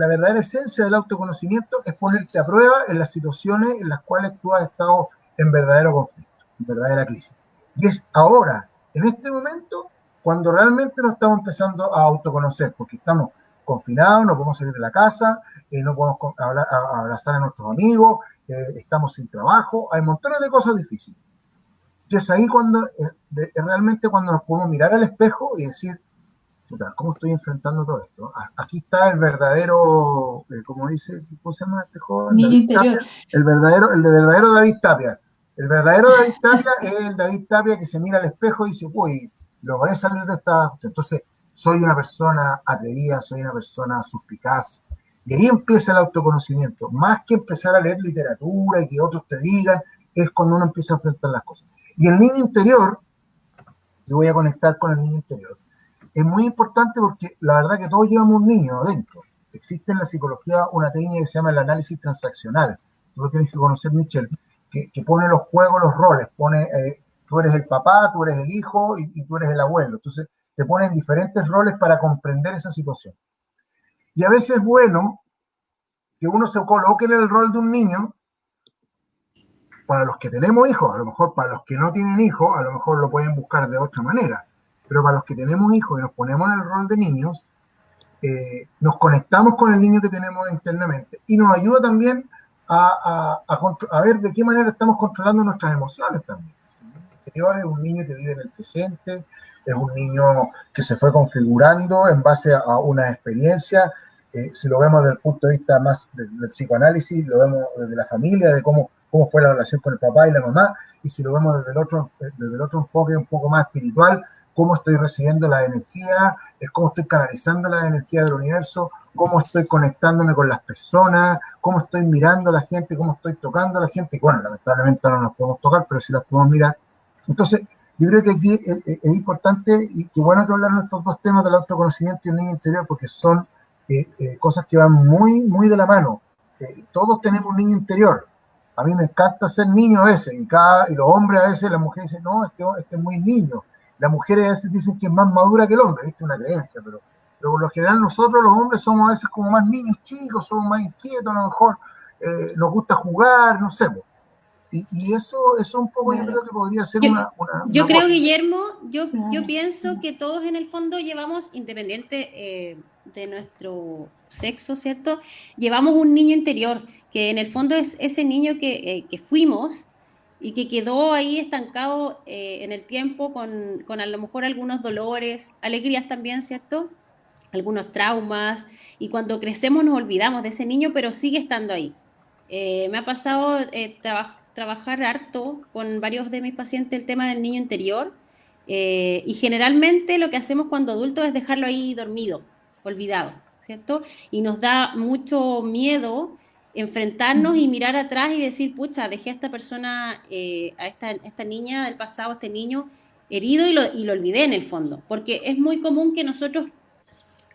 verdadera esencia del autoconocimiento es ponerte a prueba en las situaciones en las cuales tú has estado en verdadero conflicto, en verdadera crisis. Y es ahora, en este momento, cuando realmente nos estamos empezando a autoconocer, porque estamos confinados, no podemos salir de la casa, no podemos abrazar a nuestros amigos, estamos sin trabajo, hay montones de cosas difíciles. Y es ahí cuando, realmente cuando nos podemos mirar al espejo y decir, chuta, ¿cómo estoy enfrentando todo esto? Aquí está el verdadero, como dice, ¿cómo se llama este joven? Niño David interior. Tapia, el verdadero David Tapia. El verdadero David Tapia es el David Tapia que se mira al espejo y dice, uy, logré salir de esta... Entonces, soy una persona atrevida, soy una persona suspicaz. Y ahí empieza el autoconocimiento. Más que empezar a leer literatura y que otros te digan, es cuando uno empieza a enfrentar las cosas. Y el niño interior, yo voy a conectar con el niño interior, es muy importante porque la verdad que todos llevamos un niño adentro. Existe en la psicología una técnica que se llama el análisis transaccional. Tú lo tienes que conocer, Michelle, que pone los juegos, los roles. Pone, tú eres el papá, tú eres el hijo y tú eres el abuelo. Entonces te ponen diferentes roles para comprender esa situación. Y a veces es bueno que uno se coloque en el rol de un niño. Para los que tenemos hijos, a lo mejor para los que no tienen hijos, a lo mejor lo pueden buscar de otra manera. Pero para los que tenemos hijos y nos ponemos en el rol de niños, nos conectamos con el niño que tenemos internamente y nos ayuda también a ver de qué manera estamos controlando nuestras emociones también. El niño interior es un niño que vive en el presente, es un niño que se fue configurando en base a una experiencia. Si lo vemos desde el punto de vista más del psicoanálisis, lo vemos desde la familia, de cómo fue la relación con el papá y la mamá, y si lo vemos desde el otro enfoque un poco más espiritual, cómo estoy recibiendo la energía, es cómo estoy canalizando la energía del universo, cómo estoy conectándome con las personas, cómo estoy mirando a la gente, cómo estoy tocando a la gente. Y bueno, lamentablemente no nos podemos tocar, pero sí las podemos mirar. Entonces, yo creo que aquí es importante y qué bueno que hablar de estos dos temas del autoconocimiento y el niño interior, porque son cosas que van muy, muy de la mano. Todos tenemos un niño interior. A mí me encanta ser niño a veces, y los hombres a veces, las mujeres dicen, no, este es muy niño. Las mujeres a veces dicen que es más madura que el hombre, ¿viste? Una creencia, pero por lo general nosotros los hombres somos a veces como más niños chicos, somos más inquietos, a lo mejor nos gusta jugar, no sé. Y eso un poco yo creo que podría ser yo creo, Guillermo, yo pienso que todos en el fondo llevamos, independiente de nuestro sexo, ¿cierto? Llevamos un niño interior, que en el fondo es ese niño que fuimos y que quedó ahí estancado en el tiempo con a lo mejor algunos dolores, alegrías también, ¿cierto? Algunos traumas, y cuando crecemos nos olvidamos de ese niño, pero sigue estando ahí. Me ha pasado trabajar harto con varios de mis pacientes el tema del niño interior, y generalmente lo que hacemos cuando adultos es dejarlo ahí dormido, olvidado, ¿cierto? Y nos da mucho miedo enfrentarnos y mirar atrás y decir, pucha, dejé a esta persona, a esta niña del pasado, a este niño herido y lo olvidé en el fondo, porque es muy común que nosotros,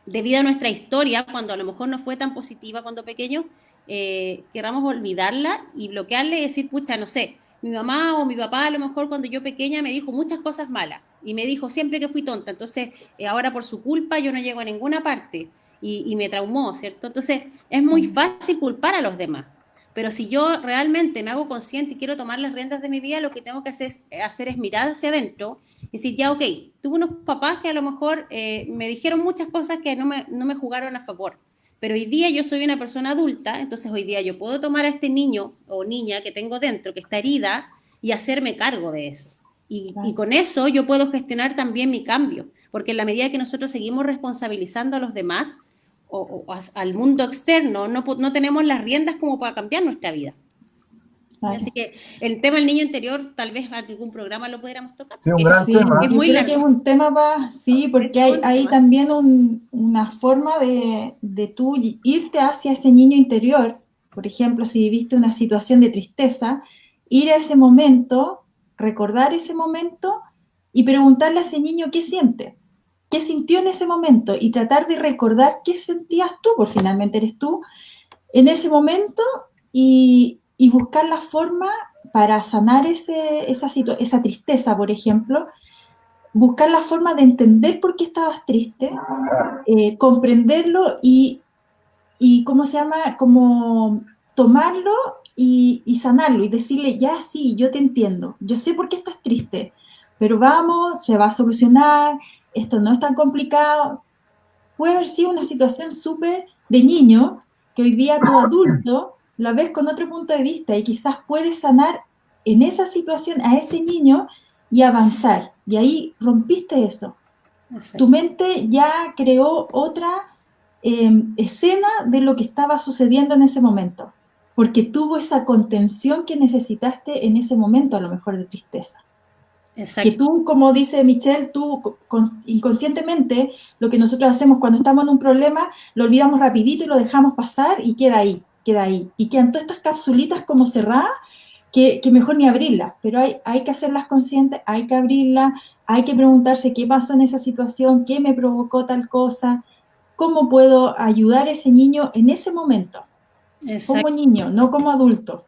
debido a nuestra historia, cuando a lo mejor no fue tan positiva cuando pequeños, queramos olvidarla y bloquearle y decir, pucha, no sé, mi mamá o mi papá a lo mejor cuando yo pequeña me dijo muchas cosas malas y me dijo siempre que fui tonta, entonces ahora por su culpa yo no llego a ninguna parte y me traumó, ¿cierto? Entonces es muy fácil culpar a los demás. Pero si yo realmente me hago consciente y quiero tomar las riendas de mi vida, lo que tengo que hacer es mirar hacia adentro y decir, ya, ok, tuve unos papás que a lo mejor me dijeron muchas cosas que no me jugaron a favor. Pero hoy día yo soy una persona adulta, entonces hoy día yo puedo tomar a este niño o niña que tengo dentro, que está herida, y hacerme cargo de eso. Y con eso yo puedo gestionar también mi cambio, porque en la medida que nosotros seguimos responsabilizando a los demás o al mundo externo, no tenemos las riendas como para cambiar nuestra vida. Claro. Así que el tema del niño interior, tal vez algún programa lo pudiéramos tocar. Sí, un gran tema. Es muy largo. Que es un tema sí, porque hay también una forma de tú irte hacia ese niño interior. Por ejemplo, si viviste una situación de tristeza, ir a ese momento, recordar ese momento y preguntarle a ese niño qué siente, qué sintió en ese momento y tratar de recordar qué sentías tú, porque finalmente eres tú, en ese momento y buscar la forma para sanar esa tristeza, por ejemplo, buscar la forma de entender por qué estabas triste, comprenderlo y ¿cómo se llama? Como tomarlo y sanarlo y decirle, ya sí, yo te entiendo, yo sé por qué estás triste, pero vamos, se va a solucionar, esto no es tan complicado. Puede haber sido una situación súper de niño, que hoy día tu adulto la ves con otro punto de vista y quizás puedes sanar en esa situación a ese niño y avanzar. Y ahí rompiste eso. Exacto. Tu mente ya creó otra escena de lo que estaba sucediendo en ese momento, porque tuvo esa contención que necesitaste en ese momento, a lo mejor de tristeza. Exacto. Que tú, como dice Michelle, tú inconscientemente, lo que nosotros hacemos cuando estamos en un problema, lo olvidamos rapidito y lo dejamos pasar y queda ahí, queda ahí. Y quedan todas estas capsulitas como cerradas que mejor ni abrirlas, pero hay que hacerlas conscientes, hay que abrirlas, hay que preguntarse qué pasó en esa situación, qué me provocó tal cosa, cómo puedo ayudar a ese niño en ese momento, como Exacto. niño, no como adulto,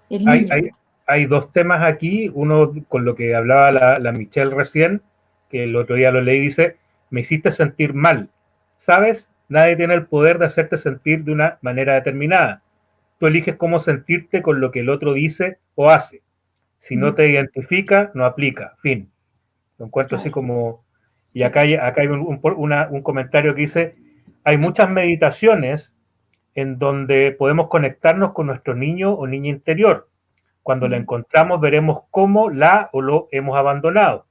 el Hay, niño. hay, hay dos temas aquí, uno con lo que hablaba la Michelle recién, que el otro día lo leí, dice, me hiciste sentir mal. ¿Sabes? Nadie tiene el poder de hacerte sentir de una manera determinada. Tú eliges cómo sentirte con lo que el otro dice o hace. Si no te identifica, no aplica. Fin. Lo encuentro así Claro. como... Y Sí. acá hay un comentario que dice, hay muchas meditaciones en donde podemos conectarnos con nuestro niño o niña interior. Cuando la encontramos, veremos cómo la o lo hemos abandonado.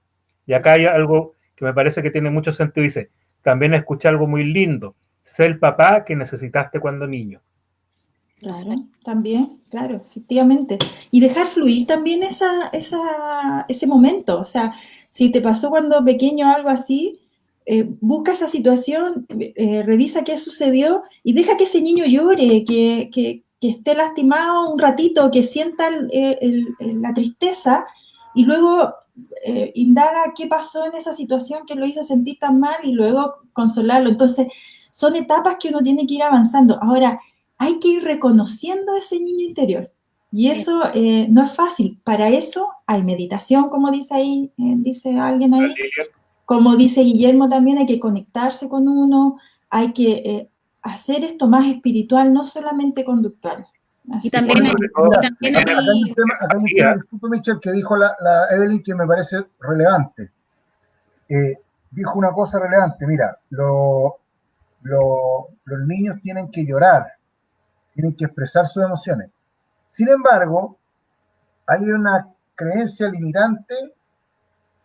Y acá hay algo que me parece que tiene mucho sentido. Dice, también escuché algo muy lindo. Sé el papá que necesitaste cuando niño. Claro, también, claro, efectivamente. Y dejar fluir también ese momento. O sea, si te pasó cuando pequeño algo así, busca esa situación, revisa qué sucedió y deja que ese niño llore, que esté lastimado un ratito, que sienta la tristeza y luego indaga qué pasó en esa situación que lo hizo sentir tan mal y luego consolarlo. Entonces, son etapas que uno tiene que ir avanzando. Ahora, hay que ir reconociendo ese niño interior. Y eso no es fácil. Para eso hay meditación, como dice ahí, dice alguien ahí. Como dice Guillermo también, hay que conectarse con uno, hay que hacer esto más espiritual, no solamente conductual. Así Y también hay, Acá hay un tema, disculpe Michelle, que dijo la Evelyn que me parece relevante. Dijo una cosa relevante, mira, los niños tienen que llorar, tienen que expresar sus emociones. Sin embargo, hay una creencia limitante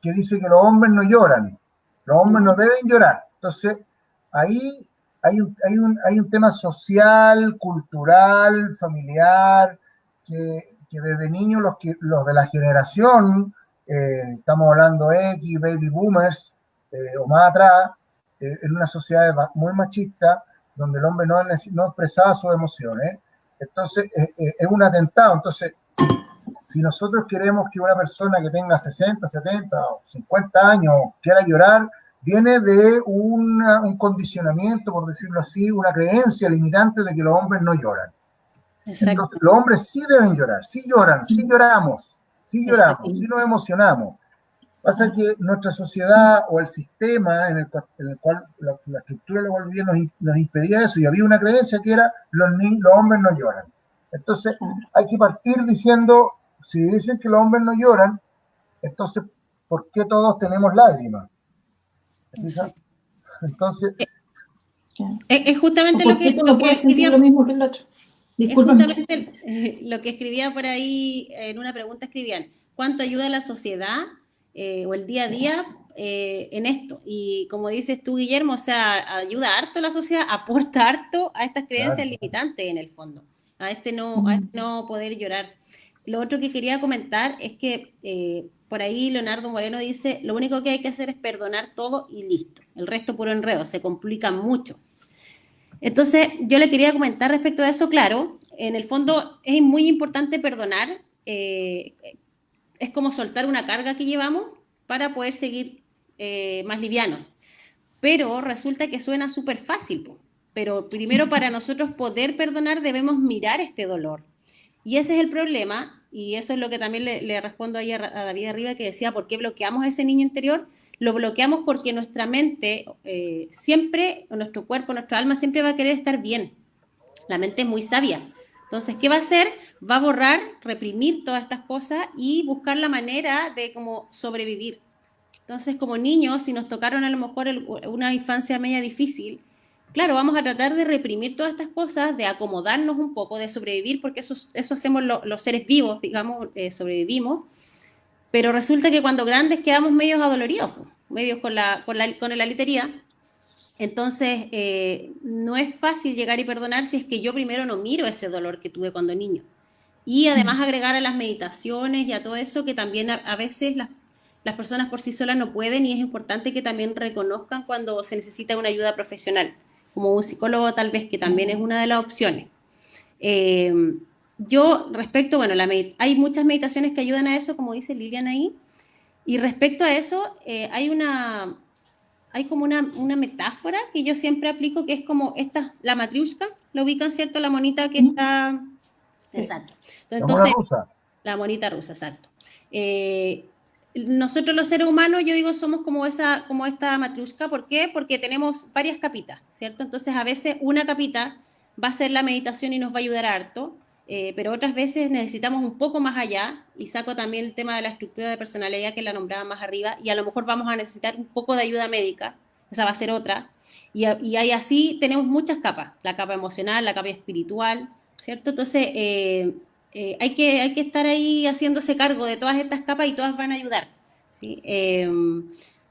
que dice que los hombres no lloran, los hombres no deben llorar. Entonces, ahí hay un tema social, cultural, familiar, que desde niños los de la generación, estamos hablando X, baby boomers, o más atrás, en una sociedad muy machista, donde el hombre no expresaba sus emociones. Entonces, es un atentado. Entonces, si nosotros queremos que una persona que tenga 60, 70 o 50 años quiera llorar, viene de un condicionamiento, por decirlo así, una creencia limitante de que los hombres no lloran. Exacto. Entonces, los hombres sí deben llorar, sí lloran, sí lloramos, sí nos emocionamos. Pasa que nuestra sociedad o el sistema en el cual la estructura del gobierno nos impedía eso, y había una creencia que era los hombres no lloran. Entonces, hay que partir diciendo, si dicen que los hombres no lloran, entonces, ¿por qué todos tenemos lágrimas? Entonces, es justamente lo que, no puedes sentir lo mismo que el otro. Disculpa, es justamente lo que escribía por ahí, en una pregunta escribían, ¿cuánto ayuda la sociedad o el día a día en esto? Y como dices tú, Guillermo, o sea, ayuda harto a la sociedad, aporta harto a estas creencias limitantes en el fondo, a este no poder llorar. Lo otro que quería comentar es que por ahí Leonardo Moreno dice, lo único que hay que hacer es perdonar todo y listo. El resto puro enredo, se complica mucho. Entonces, yo le quería comentar respecto a eso, claro, en el fondo es muy importante perdonar, es como soltar una carga que llevamos para poder seguir más livianos. Pero resulta que suena súper fácil, pero primero para nosotros poder perdonar debemos mirar este dolor. Y ese es el problema, y eso es lo que también le respondo ahí a David Arriba, que decía, ¿por qué bloqueamos a ese niño interior? Lo bloqueamos porque nuestra mente siempre, o nuestro cuerpo, nuestra alma siempre va a querer estar bien. La mente es muy sabia. Entonces, ¿qué va a hacer? Va a borrar, reprimir todas estas cosas y buscar la manera de como sobrevivir. Entonces, como niños, si nos tocaron a lo mejor una infancia media difícil, claro, vamos a tratar de reprimir todas estas cosas, de acomodarnos un poco, de sobrevivir, porque eso hacemos los seres vivos, digamos, sobrevivimos, pero resulta que cuando grandes quedamos medios adoloridos, medios con el alitería. Entonces, no es fácil llegar y perdonar si es que yo primero no miro ese dolor que tuve cuando niño. Y además agregar a las meditaciones y a todo eso que también a veces las personas por sí solas no pueden, y es importante que también reconozcan cuando se necesita una ayuda profesional, como un psicólogo tal vez, que también es una de las opciones. Yo respecto, bueno, hay muchas meditaciones que ayudan a eso, como dice Lilian ahí, y respecto a eso hay como una metáfora que yo siempre aplico, que es como la matriushka, ¿lo ubican, cierto? La monita que está... Sí. Exacto. La mona rusa. La monita rusa, exacto. Nosotros los seres humanos, yo digo, somos como esta matriushka. ¿Por qué? Porque tenemos varias capitas, ¿cierto? Entonces, a veces una capita va a ser la meditación y nos va a ayudar harto, pero otras veces necesitamos un poco más allá, y saco también el tema de la estructura de personalidad que la nombraba más arriba, y a lo mejor vamos a necesitar un poco de ayuda médica, esa va a ser otra, y ahí así tenemos muchas capas, la capa emocional, la capa espiritual, ¿cierto? Entonces, hay que estar ahí haciéndose cargo de todas estas capas, y todas van a ayudar, ¿sí?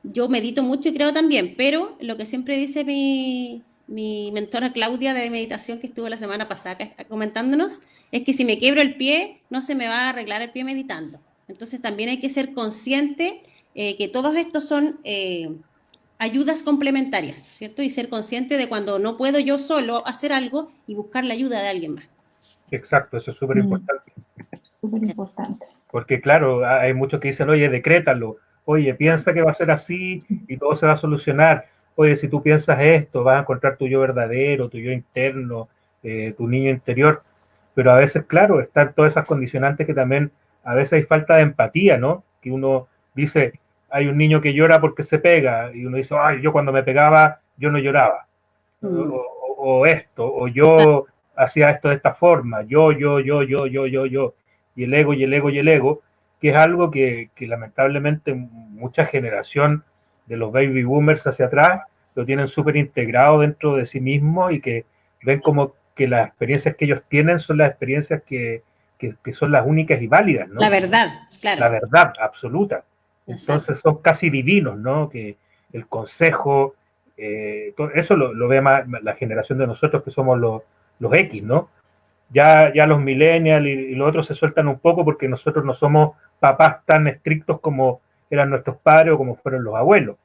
Yo medito mucho y creo también, pero lo que siempre dice mi mentora Claudia de meditación, que estuvo la semana pasada comentándonos, es que si me quiebro el pie, no se me va a arreglar el pie meditando. Entonces también hay que ser consciente que todos estos son ayudas complementarias, ¿cierto? Y ser consciente de cuando no puedo yo solo hacer algo y buscar la ayuda de alguien más. Exacto, eso es súper importante. Súper importante. Porque claro, hay muchos que dicen, oye, decrétalo, oye, piensa que va a ser así y todo se va a solucionar. Oye, si tú piensas esto, vas a encontrar tu yo verdadero, tu yo interno, tu niño interior. Pero a veces, claro, están todas esas condicionantes que también a veces hay falta de empatía, ¿no? Que uno dice, hay un niño que llora porque se pega, y uno dice, ay, yo cuando me pegaba, yo no lloraba. O esto, o yo hacía esto de esta forma, yo. Y el ego, y el ego, y el ego, que es algo que lamentablemente mucha generación de los baby boomers hacia atrás lo tienen súper integrado dentro de sí mismo, y que ven como que las experiencias que ellos tienen son las experiencias que son las únicas y válidas, ¿no? La verdad, claro. La verdad absoluta. Entonces son casi divinos, ¿no? Que el consejo, eso lo ve más la generación de nosotros, que somos los X, ¿no? Ya los millennials y los otros se sueltan un poco, porque nosotros no somos papás tan estrictos como eran nuestros padres o como fueron los abuelos.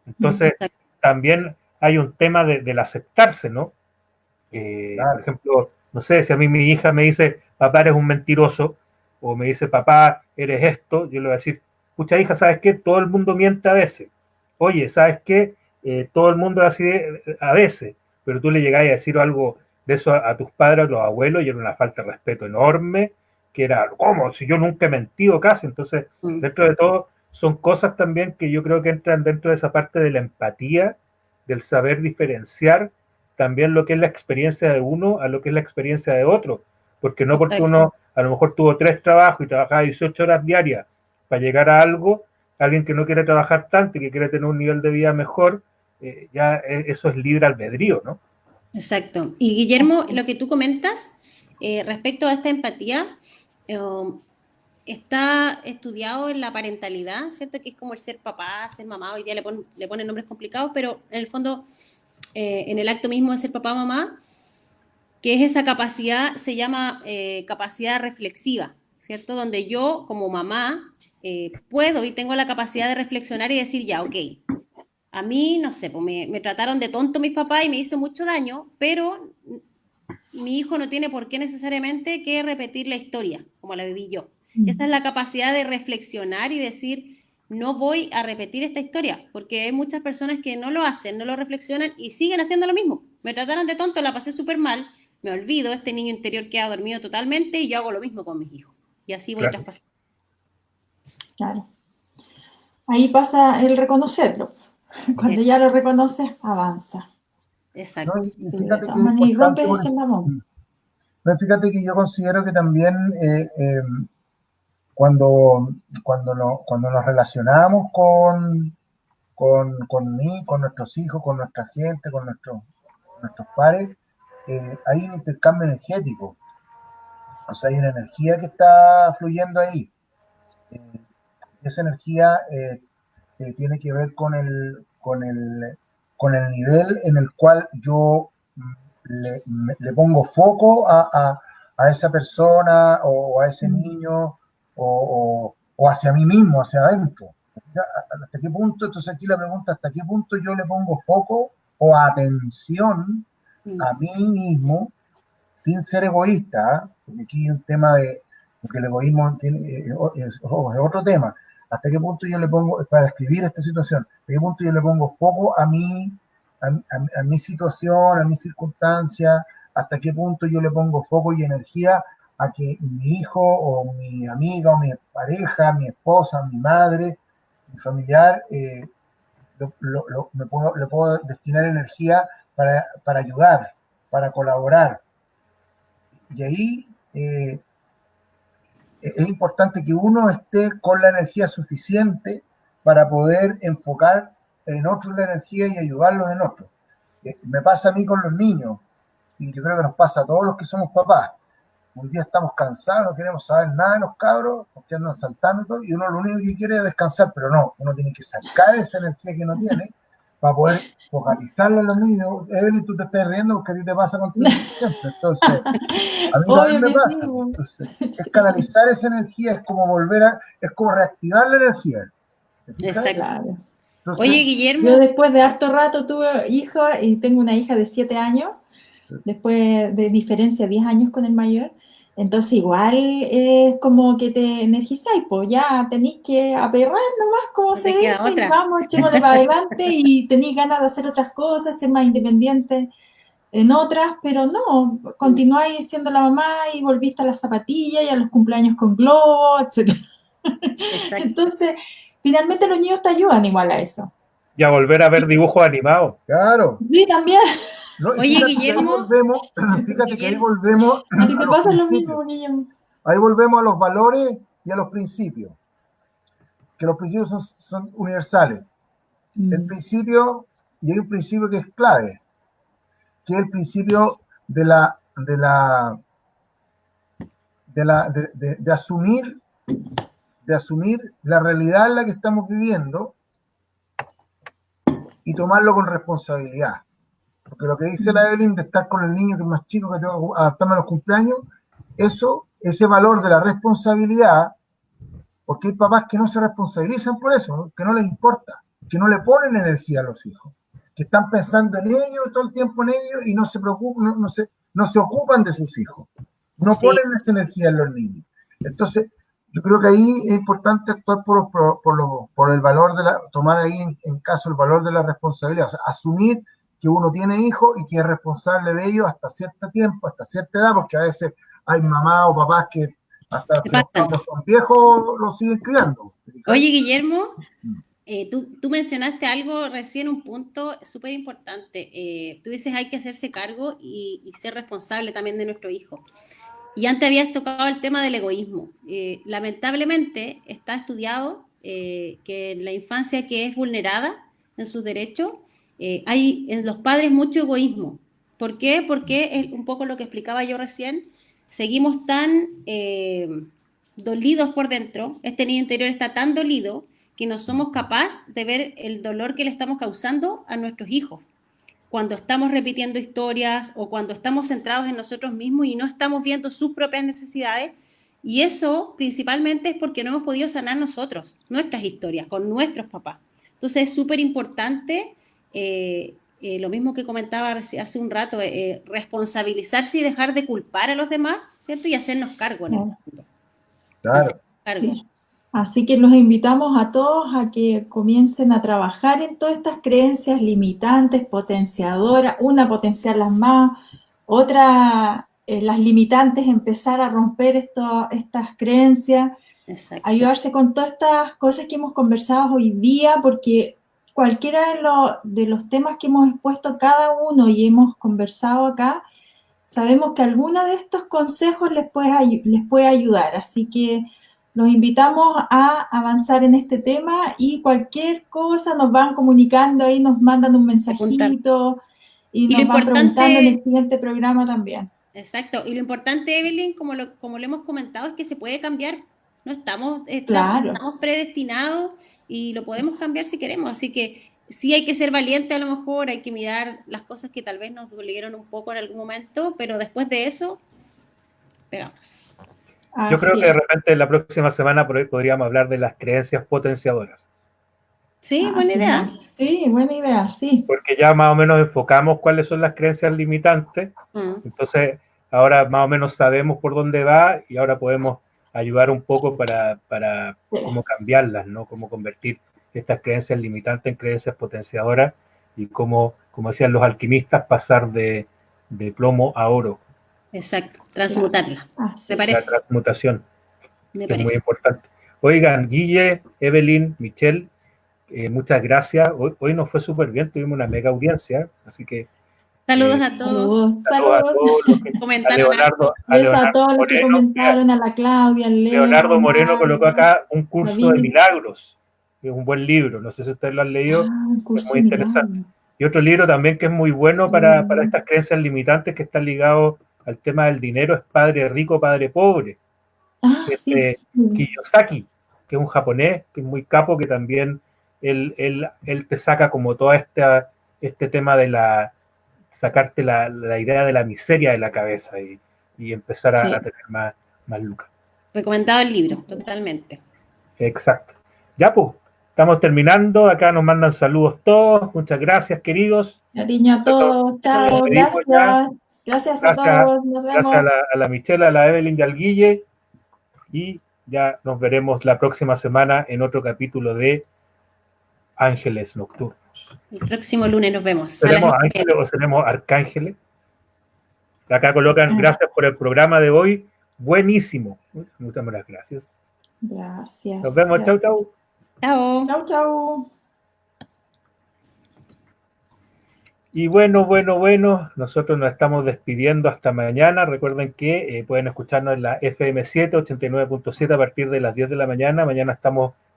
Entonces, también hay un tema del aceptarse, ¿no? Claro. Por ejemplo, no sé, si a mí mi hija me dice, papá, eres un mentiroso, o me dice, papá, eres esto, yo le voy a decir, escucha, hija, ¿sabes qué? Todo el mundo miente a veces. Oye, ¿sabes qué? Todo el mundo es así a veces, pero tú le llegás a decir algo de eso a tus padres, a los abuelos, y era una falta de respeto enorme, que era, ¿cómo? Si yo nunca he mentido casi. Entonces, dentro de todo, son cosas también que yo creo que entran dentro de esa parte de la empatía, del saber diferenciar también lo que es la experiencia de uno a lo que es la experiencia de otro, porque no porque uno a lo mejor tuvo 3 trabajos y trabajaba 18 horas diarias para llegar a algo, alguien que no quiere trabajar tanto y que quiere tener un nivel de vida mejor, ya eso es libre albedrío, ¿no? Exacto. Y Guillermo, lo que tú comentas respecto a esta empatía, está estudiado en la parentalidad, ¿cierto? Que es como el ser papá, ser mamá. Hoy día le ponen nombres complicados, pero en el fondo, en el acto mismo de ser papá, mamá, que es esa capacidad, se llama capacidad reflexiva, ¿cierto? Donde yo, como mamá, puedo y tengo la capacidad de reflexionar y decir, ya, ok, a mí, no sé, pues me trataron de tonto mis papás y me hizo mucho daño, pero mi hijo no tiene por qué necesariamente que repetir la historia como la viví yo. Esta es la capacidad de reflexionar y decir, no voy a repetir esta historia, porque hay muchas personas que no lo hacen, no lo reflexionan y siguen haciendo lo mismo. Me trataron de tonto, la pasé súper mal, me olvido, este niño interior queda dormido totalmente y yo hago lo mismo con mis hijos. Y así voy traspasando. Claro. Ahí pasa el reconocerlo. Cuando ya lo reconoces, avanza. Exacto. No, y fíjate que y rompes ese eslabón. Fíjate que yo considero que también cuando nos relacionamos con nuestros hijos, con nuestra gente, con nuestros pares, hay un intercambio energético. O sea, hay una energía que está fluyendo ahí. Esa energía tiene que ver con el nivel en el cual yo le pongo foco a esa persona o a ese niño o hacia mí mismo, hacia adentro. ¿Hasta qué punto? Entonces aquí la pregunta, ¿hasta qué punto yo le pongo foco o atención a mí mismo sin ser egoísta? Porque aquí hay un tema porque el egoísmo es otro tema. ¿Hasta qué punto yo le pongo, para describir esta situación, hasta qué punto yo le pongo foco a mi situación, a mi circunstancia? ¿Hasta qué punto yo le pongo foco y energía a que mi hijo o mi amiga o mi pareja, mi esposa, mi madre, mi familiar, le puedo destinar energía para ayudar, para colaborar? Y ahí es importante que uno esté con la energía suficiente para poder enfocar en otros la energía y ayudarlos en otros. Me pasa a mí con los niños, y yo creo que nos pasa a todos los que somos papás. Un día estamos cansados, no queremos saber nada de los cabros, porque andan saltando todo, y uno lo único que quiere es descansar, pero no, uno tiene que sacar esa energía que no tiene para poder focalizarla en los niños. Evelyn, tú te estás riendo porque a ti te pasa con tu niño siempre. Entonces, a mí también me pasa. Entonces, es canalizar esa energía, es como es como reactivar la energía. Exacto. Claro. Entonces, oye, Guillermo. Yo después de harto rato tuve hijos y tengo una hija de 7 años, después de diferencia 10 años con el mayor. Entonces igual es como que te energizáis, pues ya tenéis que aperrar nomás, como se dice, y vamos, echémosle para adelante y tenéis ganas de hacer otras cosas, ser más independiente en otras, pero no, continuáis siendo la mamá y volviste a las zapatillas y a los cumpleaños con globos, etc. Entonces, finalmente los niños te ayudan igual a eso. Y a volver a ver dibujos animados. Claro. Sí, también. No, oye, Guillermo. Fíjate que ahí volvemos. A ti te pasa lo mismo, Guillermo. Ahí volvemos a los valores y a los principios. Que los principios son universales. El principio, y hay un principio que es clave, que es el principio de asumir la realidad en la que estamos viviendo y tomarlo con responsabilidad. Porque lo que dice la Evelyn de estar con el niño que es más chico, que tengo que adaptarme a los cumpleaños, ese valor de la responsabilidad, porque hay papás que no se responsabilizan por eso, ¿no? Que no les importa, que no le ponen energía a los hijos, que están pensando en ellos todo el tiempo en ellos y no se preocupan, no se ocupan de sus hijos, no ponen esa energía en los niños. Entonces, yo creo que ahí es importante actuar por el valor tomar ahí en caso el valor de la responsabilidad, o sea, asumir que uno tiene hijos y que es responsable de ellos hasta cierto tiempo, hasta cierta edad, porque a veces hay mamás o papás que hasta cuando son viejos los siguen criando. Oye, Guillermo, tú mencionaste algo recién, un punto súper importante. Tú dices hay que hacerse cargo y ser responsable también de nuestro hijo. Y antes habías tocado el tema del egoísmo. Lamentablemente está estudiado que en la infancia que es vulnerada en sus derechos, hay en los padres mucho egoísmo. ¿Por qué? Porque es un poco lo que explicaba yo recién. Seguimos tan dolidos por dentro, este niño interior está tan dolido que no somos capaces de ver el dolor que le estamos causando a nuestros hijos. Cuando estamos repitiendo historias o cuando estamos centrados en nosotros mismos y no estamos viendo sus propias necesidades, y eso principalmente es porque no hemos podido sanar nosotros, nuestras historias, con nuestros papás. Entonces es súper importante, lo mismo que comentaba hace un rato, responsabilizarse y dejar de culpar a los demás, ¿cierto? Y hacernos cargo en el mundo. Claro. Sí. Así que los invitamos a todos a que comiencen a trabajar en todas estas creencias limitantes, potenciadoras, una potenciarlas más, otra las limitantes, empezar a romper estas creencias, exacto, ayudarse con todas estas cosas que hemos conversado hoy día, porque cualquiera de los temas que hemos expuesto cada uno y hemos conversado acá, sabemos que alguno de estos consejos les puede ayudar, así que los invitamos a avanzar en este tema y cualquier cosa nos van comunicando ahí, nos mandan un mensajito y nos van preguntando en el siguiente programa también. Exacto, y lo importante, Evelyn, como lo hemos comentado, es que se puede cambiar. No estamos predestinados y lo podemos cambiar si queremos. Así que sí hay que ser valiente, a lo mejor hay que mirar las cosas que tal vez nos dolieron un poco en algún momento, pero después de eso, pegamos. Yo creo que de repente la próxima semana podríamos hablar de las creencias potenciadoras. Sí, buena idea. Sí, buena idea, sí. Porque ya más o menos enfocamos cuáles son las creencias limitantes. Entonces, ahora más o menos sabemos por dónde va y ahora podemos ayudar un poco para cómo cambiarlas, ¿no? Cómo convertir estas creencias limitantes en creencias potenciadoras y cómo, como decían los alquimistas, pasar de plomo a oro. Exacto, transmutarla. ¿Me parece? La transmutación, que es muy importante. Oigan, Guille, Evelyn, Michelle, muchas gracias. Hoy nos fue súper bien, tuvimos una mega audiencia, así que saludos a todos. Saludos a todos los que comentaron. A todos los que comentaron, a la Claudia, al Leo. Leonardo Moreno colocó acá un curso de milagros, que es un buen libro, no sé si ustedes lo han leído, es muy interesante. Y otro libro también que es muy bueno para estas creencias limitantes que están ligados al tema del dinero es Padre Rico, Padre Pobre. Kiyosaki, que es un japonés, que es muy capo, que también él te saca como todo este tema de sacarte la idea de la miseria de la cabeza y empezar a tener más lucas. Recomendado el libro, totalmente. Exacto. Ya pues, estamos terminando. Acá nos mandan saludos todos. Muchas gracias, queridos. Cariño a todos. Chao, gracias. Gracias a todos. Nos vemos. Gracias a la Michelle, a la Evelyn y al Guille. Y ya nos veremos la próxima semana en otro capítulo de Ángeles Nocturnos. El próximo lunes nos vemos. ¿Seremos ángeles o seremos arcángeles? Acá colocan, gracias por el programa de hoy. Buenísimo. Muchas gracias. Gracias. Nos vemos. Chau, chau. Chao. Chau, chau. Y bueno, nosotros nos estamos despidiendo hasta mañana. Recuerden que pueden escucharnos en la FM7 89.7 a partir de las 10 de la mañana. Mañana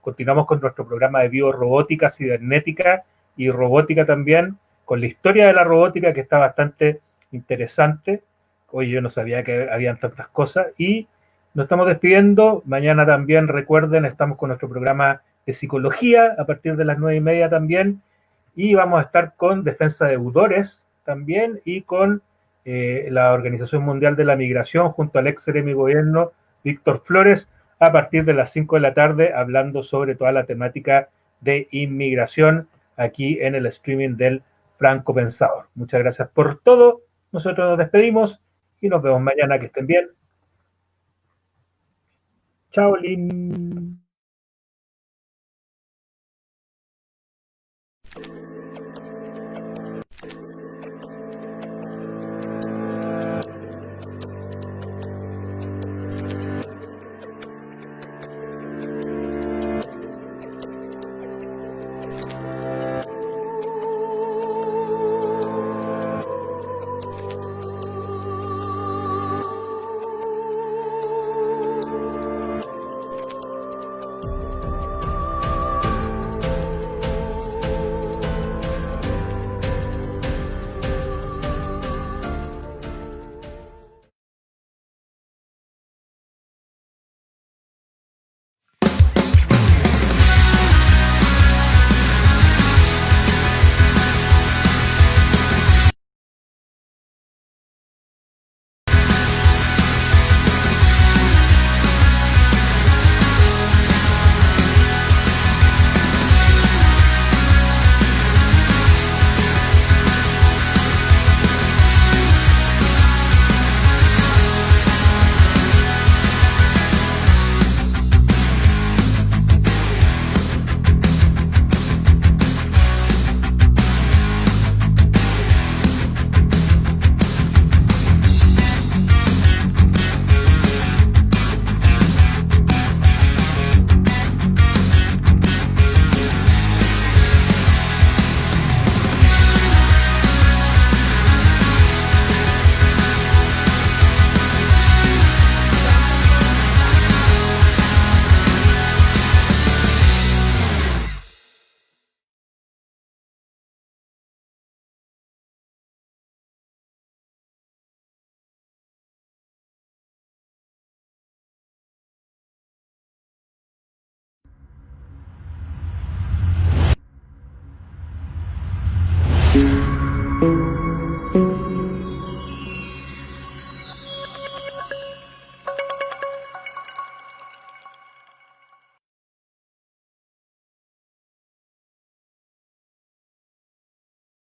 continuamos con nuestro programa de biorrobótica, cibernética y robótica también, con la historia de la robótica que está bastante interesante. Hoy yo no sabía que habían tantas cosas y nos estamos despidiendo. Mañana también, recuerden, estamos con nuestro programa de psicología a partir de las 9:30 también. Y vamos a estar con Defensa de Deudores también y con la Organización Mundial de la Migración junto al ex seremi gobierno Víctor Flores a partir de las 5 de la tarde hablando sobre toda la temática de inmigración aquí en el streaming del Franco Pensador. Muchas gracias por todo. Nosotros nos despedimos y nos vemos mañana. Que estén bien. Chao, Lin.